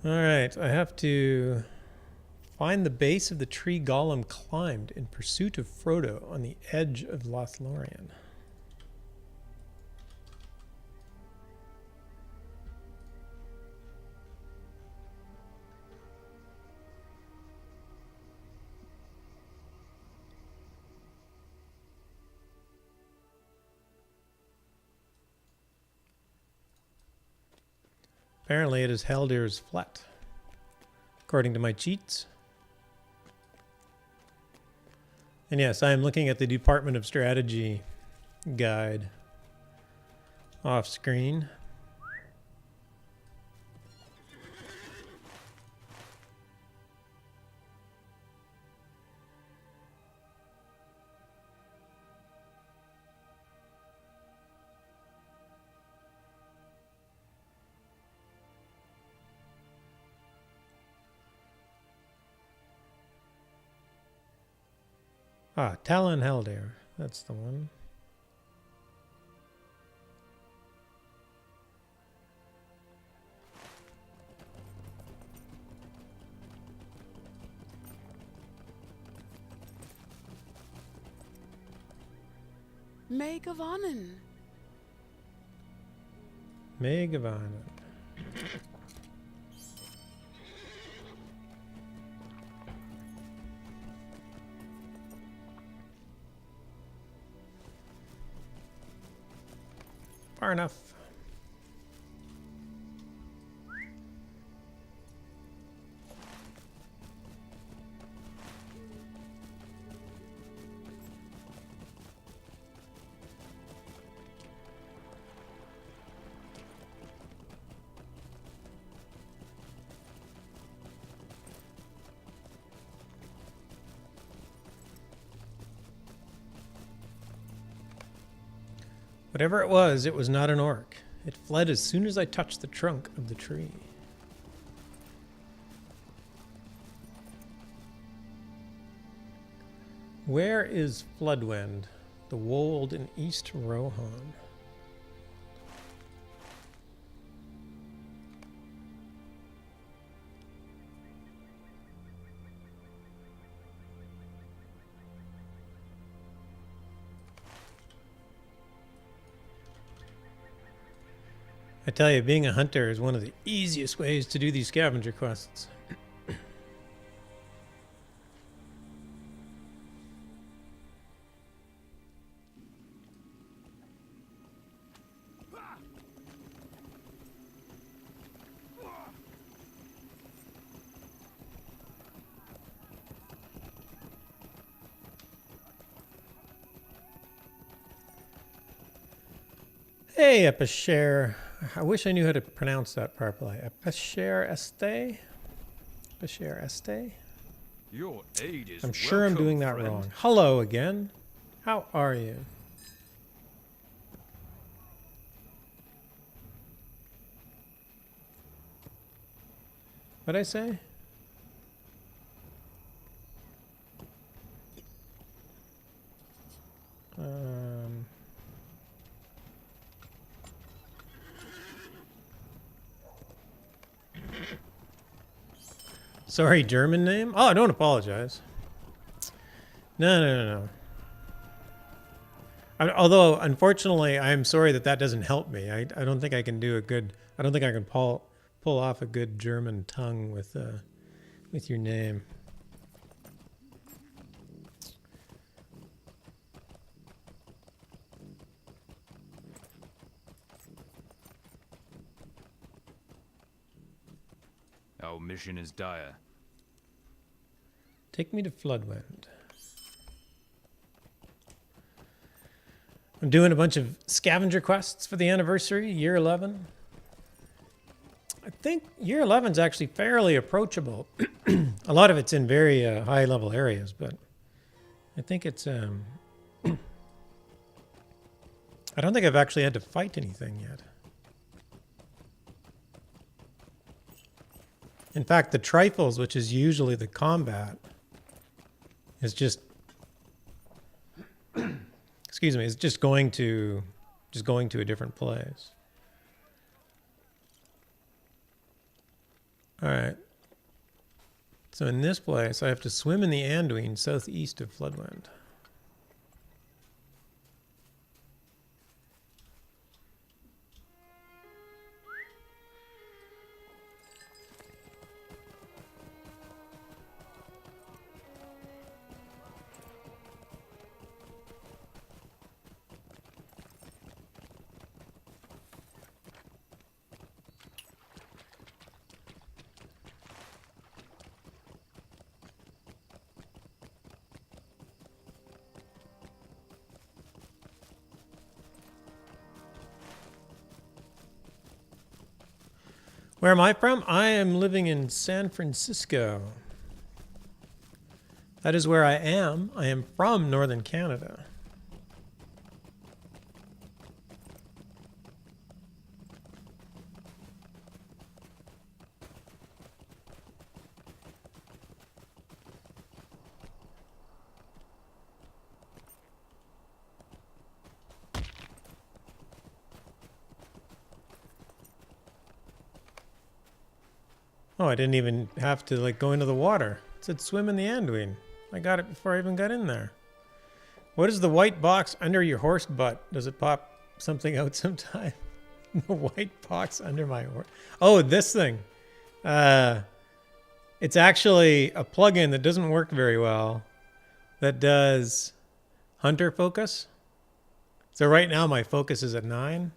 Alright, I have to find the base of the tree Gollum climbed in pursuit of Frodo on the edge of Lothlorien. Apparently it is Haldir's Flat, according to my cheats. And yes, I am looking at the Department of Strategy guide off screen. Ah, Talon Haldir. That's the one. Meg of Annan. Meg of Annan. Far enough. Whatever it was not an orc. It fled as soon as I touched the trunk of the tree. Where is Floodwind, the wold in East Rohan? I tell you, being a hunter is one of the easiest ways to do these scavenger quests. Hey, Epichere. I wish I knew how to pronounce that properly. Epichere Este? Epichere Este? Your aid is I'm sure I'm welcome, doing that friend. wrong. Hello again. How are you? What'd I say? Sorry, German name? Oh, don't apologize. No. Although, unfortunately, I'm sorry that doesn't help me. I don't think I can do a good... I don't think I can pull off a good German tongue with your name. Our mission is dire. Take me to Floodwind. I'm doing a bunch of scavenger quests for the anniversary, year 11. I think year 11 is actually fairly approachable. A lot of it's in very high level areas, but I think it's I don't think I've actually had to fight anything yet. In fact, the trifles, which is usually the combat, is just excuse me, is just going to a different place. All right. So in this place, I have to swim in the Anduin southeast of Floodwind. Where am I from? I am living in San Francisco. That is where I am. I am from Northern Canada. Oh, I didn't even have to like go into the water. It said swim in the Anduin. I got it before I even got in there. What is the white box under your horse butt? Does it pop something out sometime? The white box under my horse. Oh, this thing. It's actually a plugin that doesn't work very well that does hunter focus. So right now my focus is at 9.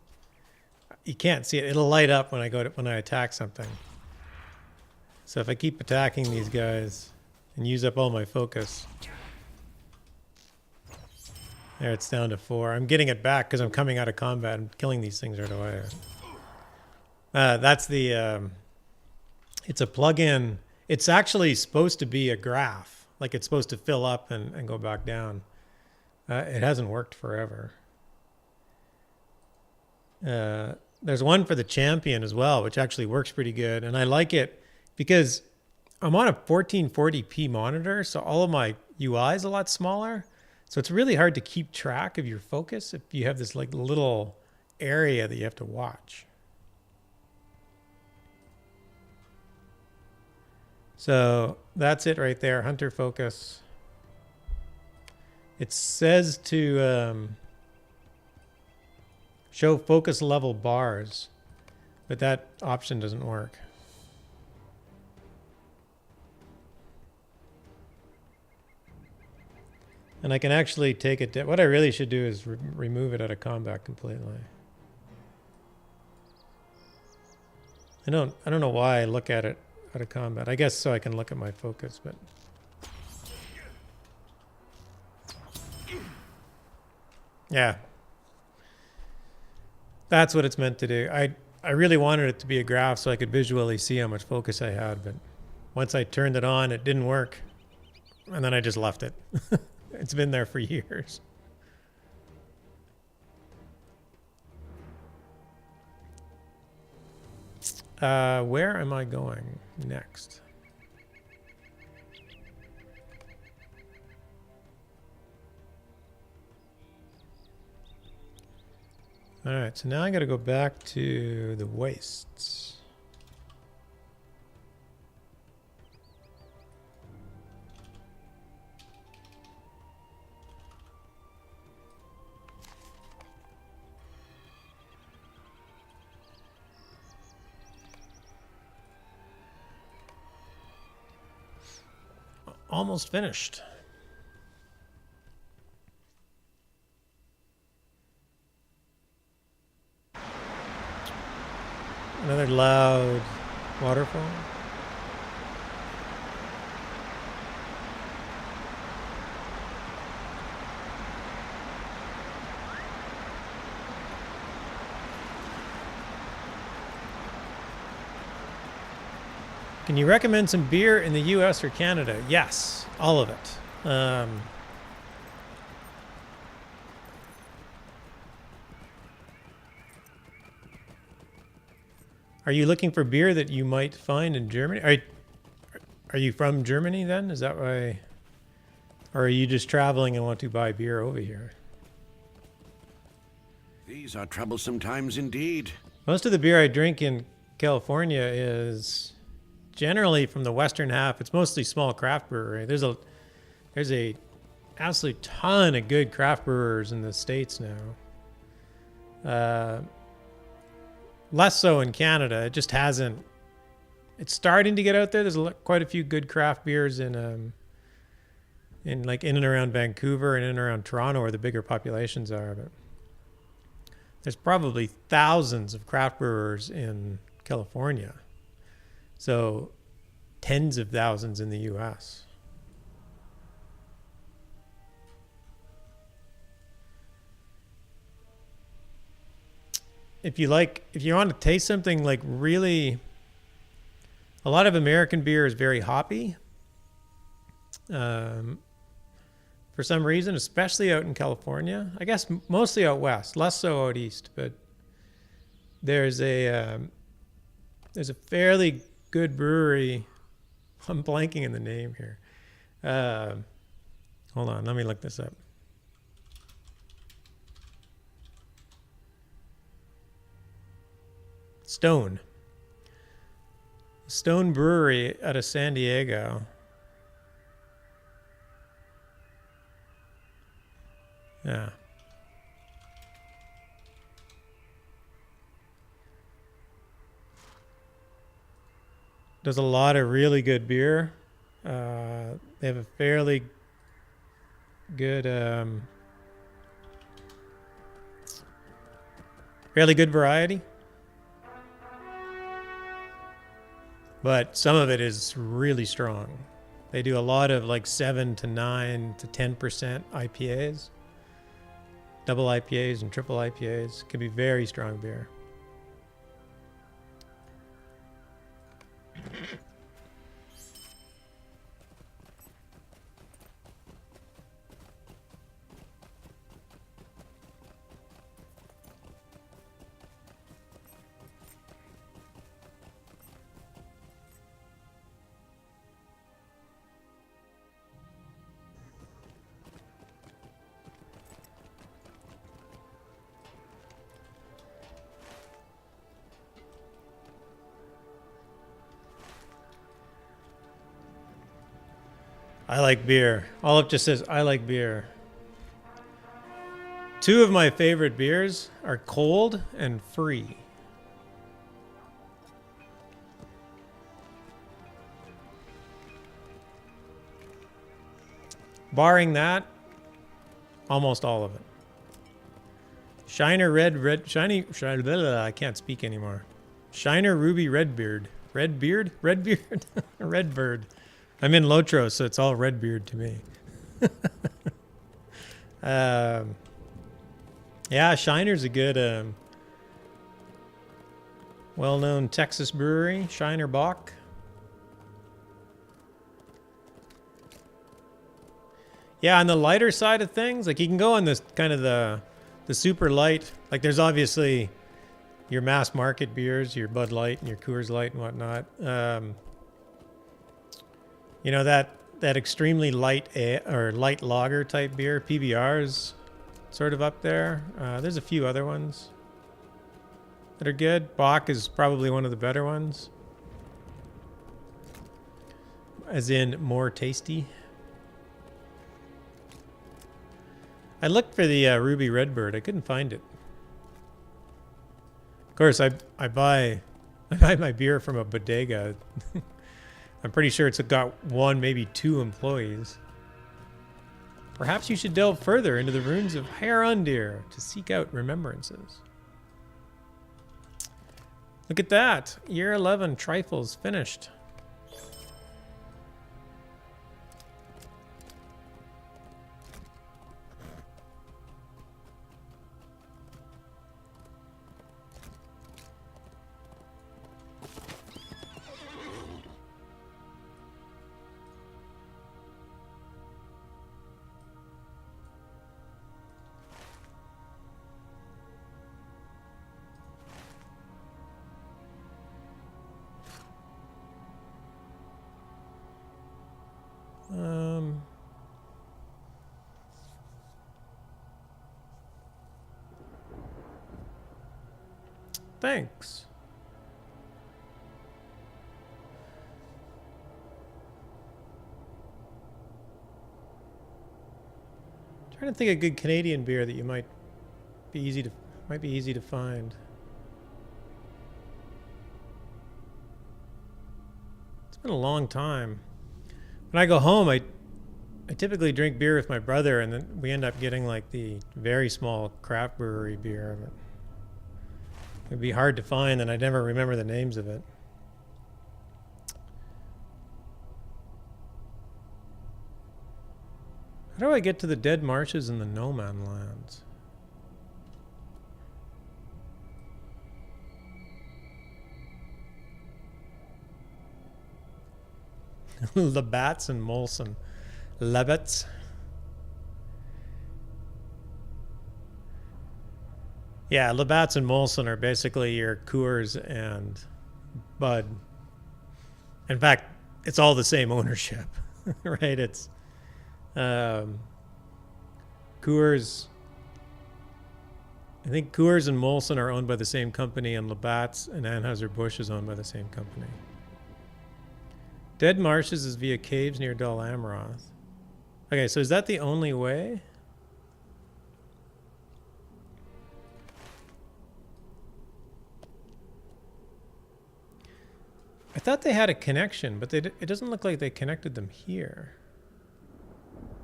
You can't see it. It'll light up when I attack something. So if I keep attacking these guys and use up all my focus. There, it's down to 4. I'm getting it back because I'm coming out of combat and killing these things right away. That's the... it's a plugin. It's actually supposed to be a graph. Like it's supposed to fill up and go back down. It hasn't worked forever. There's one for the champion as well, which actually works pretty good. And I like it because I'm on a 1440p monitor, so all of my UI is a lot smaller. So it's really hard to keep track of your focus if you have this like little area that you have to watch. So that's it right there, hunter focus. It says to show focus level bars, but that option doesn't work. And I can actually take it down. What I really should do is remove it out of combat completely. I don't know why I look at it out of combat. I guess so I can look at my focus, but yeah. That's what it's meant to do. I really wanted it to be a graph so I could visually see how much focus I had, but once I turned it on, it didn't work. And then I just left it. It's been there for years. Where am I going next? All right, so now I got to go back to the wastes. Almost finished. Another loud waterfall. Can you recommend some beer in the U.S. or Canada? Yes, all of it. Are you looking for beer that you might find in Germany? Are you from Germany then? Is that why? Or are you just traveling and want to buy beer over here? These are troublesome times indeed. Most of the beer I drink in California is generally from the western half. It's mostly small craft brewery. There's a absolute ton of good craft brewers in the States now. Less so in Canada. It just hasn't. It's starting to get out there. There's quite a few good craft beers in like in and around Vancouver and in and around Toronto, where the bigger populations are. But there's probably thousands of craft brewers in California. So tens of thousands in the U.S. If you want to taste something like really, a lot of American beer is very hoppy. For some reason, especially out in California, I guess mostly out west, less so out east. But there's a fairly good brewery. I'm blanking in the name here. Hold on, let me look this up. Stone Brewery out of San Diego. Yeah. Does a lot of really good beer. They have a fairly good variety. But some of it is really strong. They do a lot of like 7 to 9 to 10% IPAs. Double IPAs and triple IPAs. Can be very strong beer. I like beer. Olive just says, I like beer. 2 of my favorite beers are cold and free. Barring that, almost all of it. Shiner I can't speak anymore. Shiner Ruby Redbeard. Redbeard? Redbird. I'm in LotRO, so it's all Redbeard to me. Yeah, Shiner's a good, well-known Texas brewery. Shiner Bock. Yeah, on the lighter side of things, like you can go on this kind of the super light. Like there's obviously your mass market beers, your Bud Light and your Coors Light and whatnot. You know, that extremely light light lager type beer, PBR is sort of up there. There's a few other ones that are good. Bock is probably one of the better ones. As in more tasty. I looked for the Ruby Redbird. I couldn't find it. Of course, I buy my beer from a bodega. I'm pretty sure it's got 1, maybe 2 employees. Perhaps you should delve further into the ruins of Herondir to seek out remembrances. Look at that. Year 11 trifles finished. Um, thanks. Trying to think of good Canadian beer that you might be easy to find. It's been a long time. When I go home, I typically drink beer with my brother, and then we end up getting like the very small craft brewery beer. But it'd be hard to find, and I never remember the names of it. How do I get to the dead marshes in the No Man Lands? Labatt's and Molson. Labatt's. Yeah, Labatt's and Molson are basically your Coors and Bud. In fact, it's all the same ownership, right? It's Coors. I think Coors and Molson are owned by the same company, and Labatt's and Anheuser-Busch is owned by the same company. Dead Marshes is via caves near Dol Amroth. Okay, so is that the only way? I thought they had a connection, but it doesn't look like they connected them here.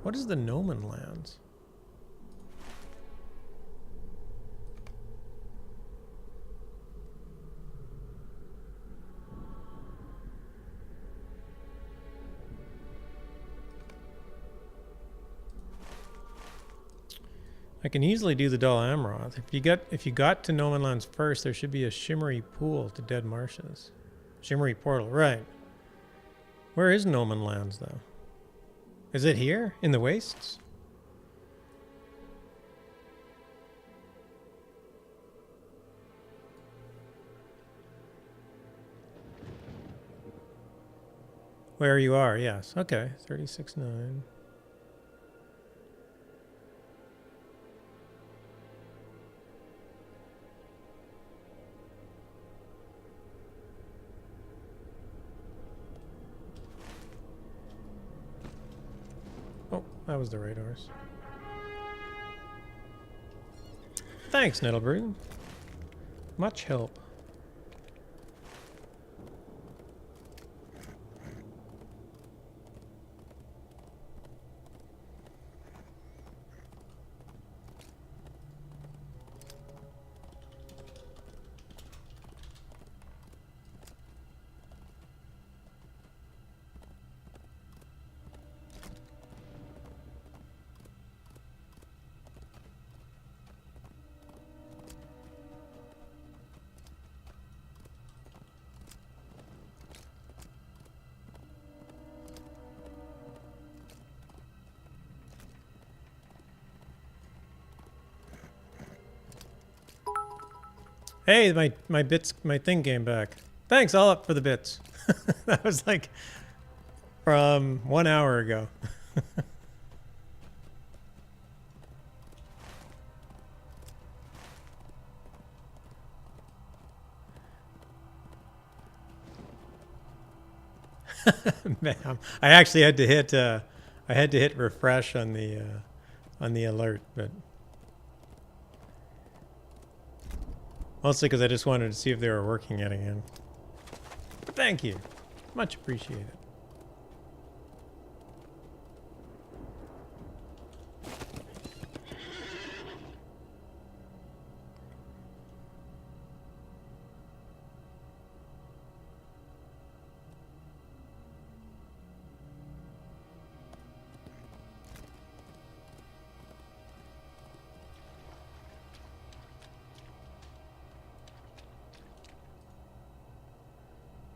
What is the Noman Lands? I can easily do the Dol Amroth. If you got to No Man Lands first, there should be a shimmery pool to Dead Marshes. Shimmery portal, right. Where is No Man Lands though? Is it here? In the wastes? Where you are, yes. Okay, 36.9. Oh, that was the radars. Thanks, Nettlebrew. Much help. Hey, my thing came back. Thanks, all up for the bits. That was like from 1 hour ago. Man, I actually had to hit refresh on the alert, but mostly because I just wanted to see if they were working yet again. But thank you. Much appreciated.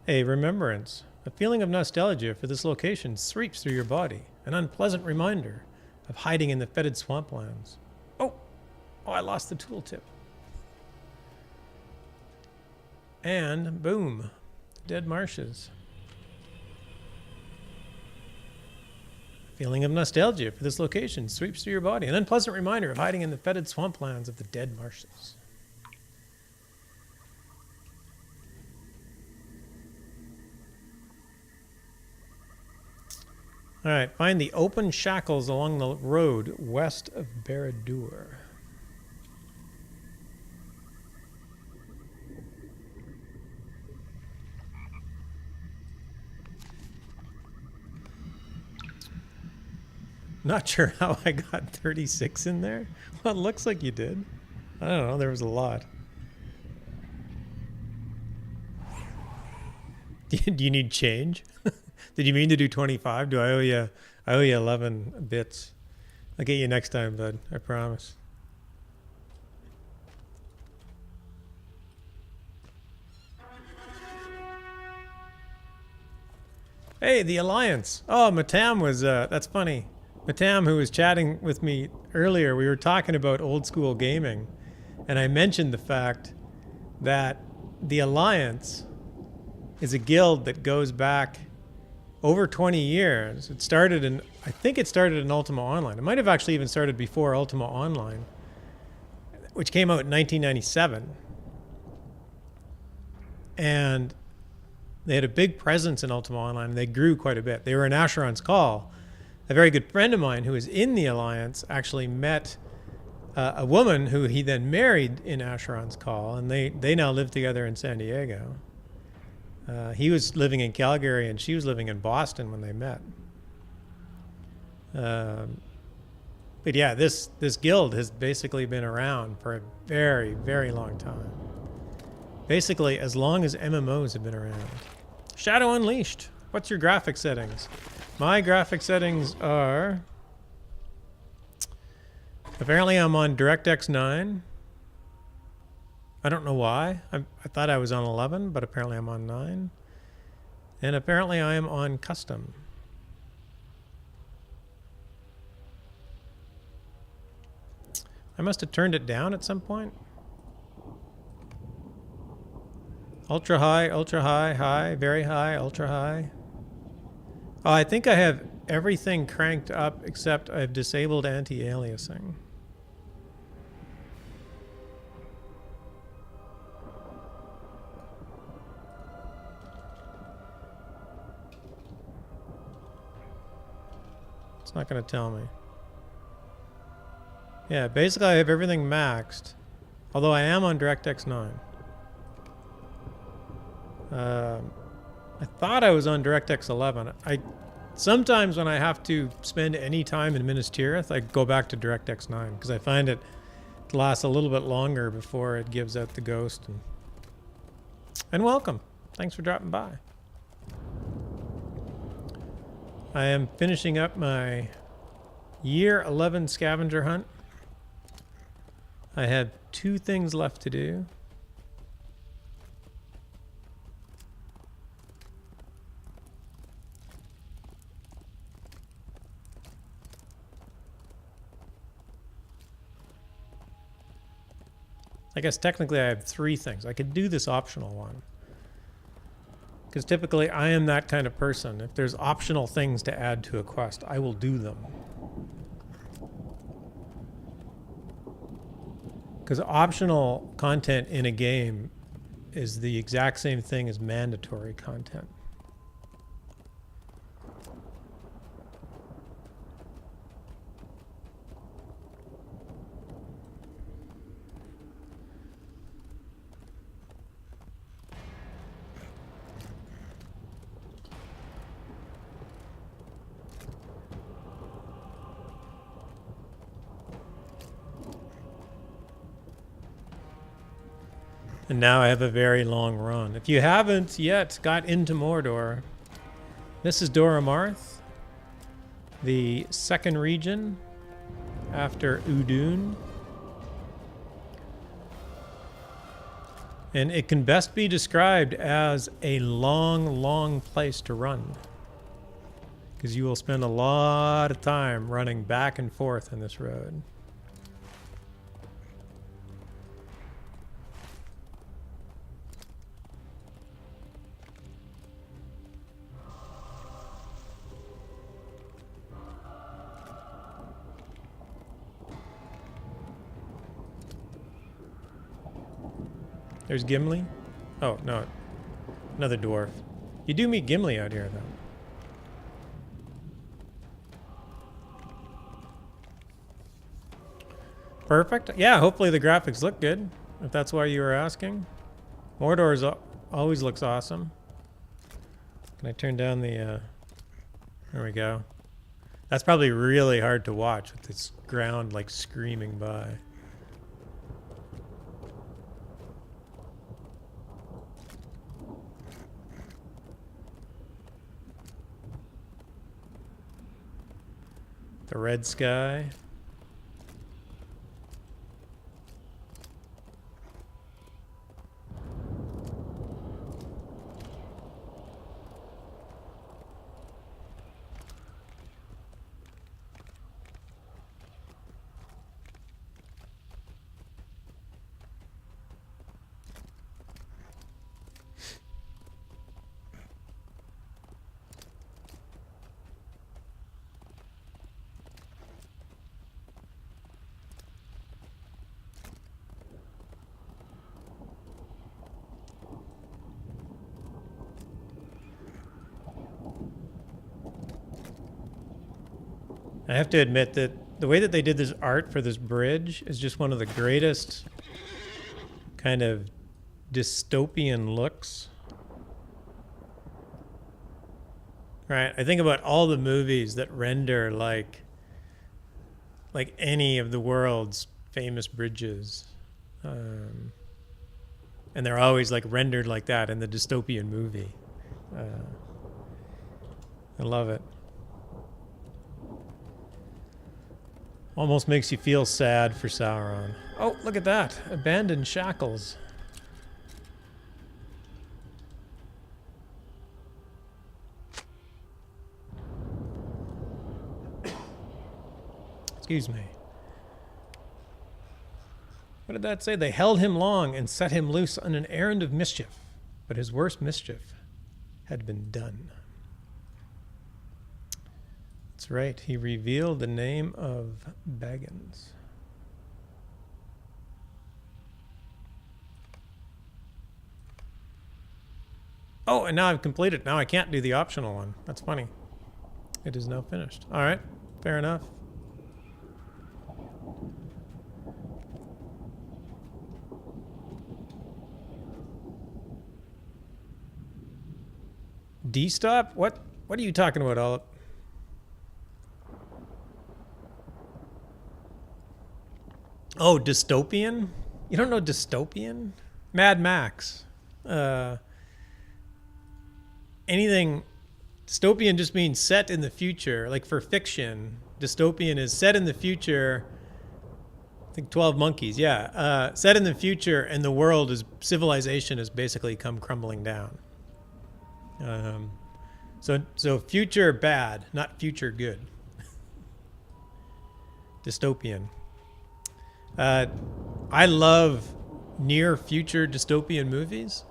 A remembrance. A feeling of nostalgia for this location sweeps through your body. An unpleasant reminder of hiding in the fetid swamplands. Oh, I lost the tooltip. And boom, dead marshes. Feeling of nostalgia for this location sweeps through your body. An unpleasant reminder of hiding in the fetid swamplands of the dead marshes. All right, find the open shackles along the road west of Barad-dûr. Not sure how I got 36 in there. Well, it looks like you did. I don't know, there was a lot. Do you need change? Did you mean to do 25? Do I owe you 11 bits. I'll get you next time, bud. I promise. Hey, the Alliance. Oh, Matam was, that's funny. Matam, who was chatting with me earlier, we were talking about old school gaming. And I mentioned the fact that the Alliance is a guild that goes back over 20 years. It started in, I think it started in Ultima Online. It might have actually even started before Ultima Online, which came out in 1997. And they had a big presence in Ultima Online, and they grew quite a bit. They were in Asheron's Call. A very good friend of mine who was in the Alliance actually met a woman who he then married in Asheron's Call, and they now live together in San Diego. He was living in Calgary, and she was living in Boston when they met. But yeah, this guild has basically been around for a very, very long time. Basically, as long as MMOs have been around. Shadow Unleashed. What's your graphic settings? My graphic settings are... Apparently I'm on DirectX 9. I don't know why. I thought I was on 11, but apparently I'm on 9. And apparently I am on custom. I must have turned it down at some point. Ultra high, high, very high, ultra high. Oh, I think I have everything cranked up except I've disabled anti-aliasing. It's not going to tell me. Yeah, basically I have everything maxed. Although I am on DirectX 9. I thought I was on DirectX 11. Sometimes when I have to spend any time in Minas Tirith, I go back to DirectX 9 because I find it lasts a little bit longer before it gives out the ghost. And welcome. Thanks for dropping by. I am finishing up my year 11 scavenger hunt. I have 2 things left to do. I guess technically I have 3 things. I could do this optional one. Because typically I am that kind of person. If there's optional things to add to a quest, I will do them. Because optional content in a game is the exact same thing as mandatory content. And now I have a very long run. If you haven't yet got into Mordor, this is Dora Marth, the second region after Udun. And it can best be described as a long, long place to run. Because you will spend a lot of time running back and forth in this road. There's Gimli. Oh, no. Another dwarf. You do meet Gimli out here, though. Perfect. Yeah, hopefully the graphics look good, if that's why you were asking. Mordor's always looks awesome. Can I turn down the... There we go. That's probably really hard to watch with this ground, like, screaming by. The red sky. I have to admit that the way that they did this art for this bridge is just one of the greatest kind of dystopian looks. Right? I think about all the movies that render like any of the world's famous bridges. And they're always like rendered like that in the dystopian movie. I love it. Almost makes you feel sad for Sauron. Oh, look at that. Abandoned shackles. Excuse me. What did that say? They held him long and set him loose on an errand of mischief, but his worst mischief had been done. That's right. He revealed the name of Baggins. Oh, and now I've completed. Now I can't do the optional one. That's funny. It is now finished. All right. Fair enough. D-stop? What are you talking about, Olip? Oh, dystopian? You don't know dystopian? Mad Max. Anything... Dystopian just means set in the future. Like for fiction, dystopian is set in the future... I think 12 Monkeys, yeah. Set in the future and the world is... Civilization has basically come crumbling down. So future bad, not future good. Dystopian. I love near future dystopian movies,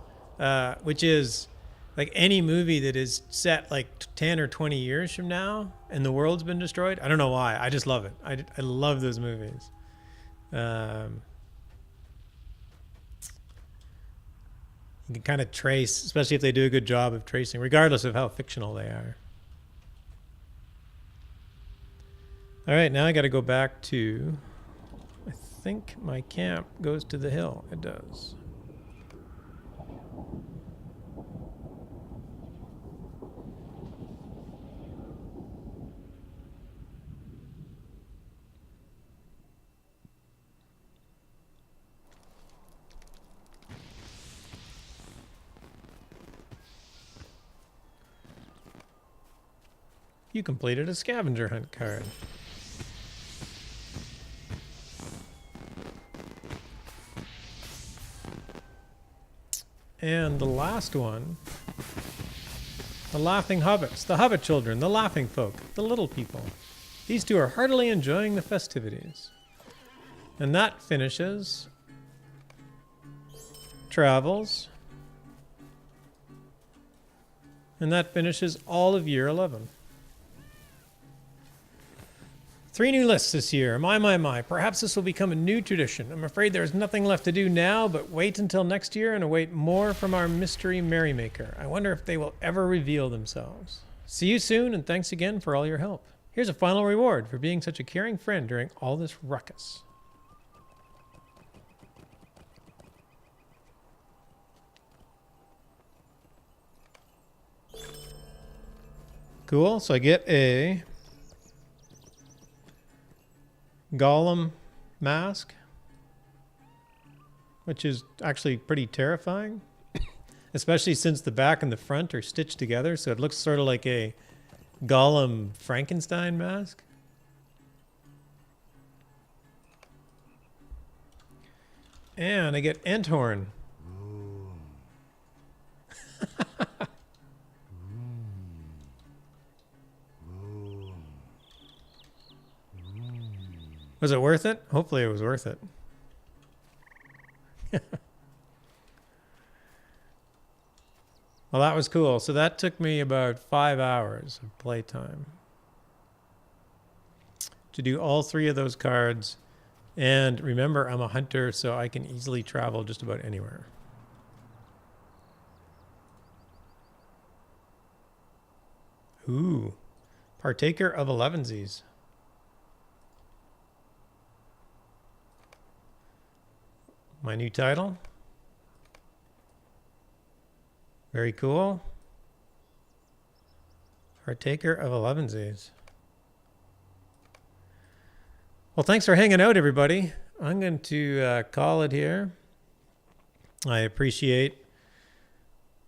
which is like any movie that is set like 10 or 20 years from now and the world's been destroyed. I don't know why. I just love it. I love those movies. You can kind of trace, especially if they do a good job of tracing, regardless of how fictional they are. All right, now I got to go back to... I think my camp goes to the hill. It does. You completed a scavenger hunt card. And the last one, the laughing hobbits, the hobbit children, the laughing folk, the little people. These two are heartily enjoying the festivities. And that finishes travels. And that finishes all of year 11. 3 new lists this year. My. Perhaps this will become a new tradition. I'm afraid there's nothing left to do now, but wait until next year and await more from our mystery merrymaker. I wonder if they will ever reveal themselves. See you soon, and thanks again for all your help. Here's a final reward for being such a caring friend during all this ruckus. Cool, so I get a golem mask, which is actually pretty terrifying, especially since the back and the front are stitched together, so it looks sort of like a golem Frankenstein mask. And I get ant horn. Was it worth it? Hopefully it was worth it. Well, that was cool. So that took me about 5 hours of playtime to do all 3 of those cards. And remember, I'm a hunter, so I can easily travel just about anywhere. Ooh, partaker of 11sies. My new title. Very cool. Partaker of 11sies. Well, thanks for hanging out, everybody. I'm going to call it here. I appreciate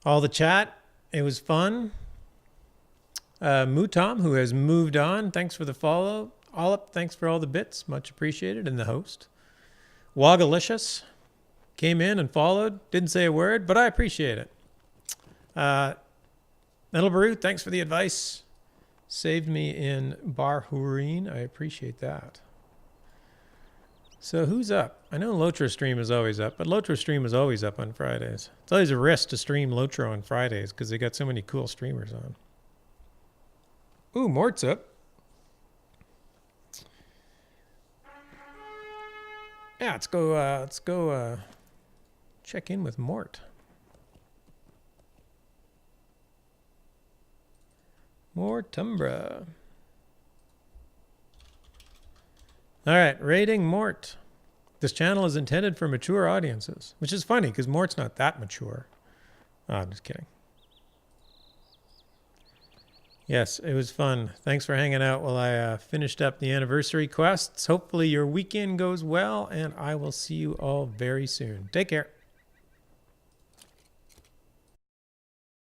all the chat. It was fun. Mutom, who has moved on, thanks for the follow. Olip, thanks for all the bits. Much appreciated. And the host. Wagalicious came in and followed. Didn't say a word, but I appreciate it. Metal Baru, thanks for the advice. Saved me in Barhureen. I appreciate that. So who's up? I know LotRO stream is always up, but LotRO stream is always up on Fridays. It's always a risk to stream LotRO on Fridays because they got so many cool streamers on. Ooh, Mort's up. Yeah, let's go check in with Mort. Mortumbra. All right, rating Mort. This channel is intended for mature audiences, which is funny because Mort's not that mature. Oh, I'm just kidding. Yes, it was fun. Thanks for hanging out while I finished up the anniversary quests. Hopefully your weekend goes well, and I will see you all very soon. Take care.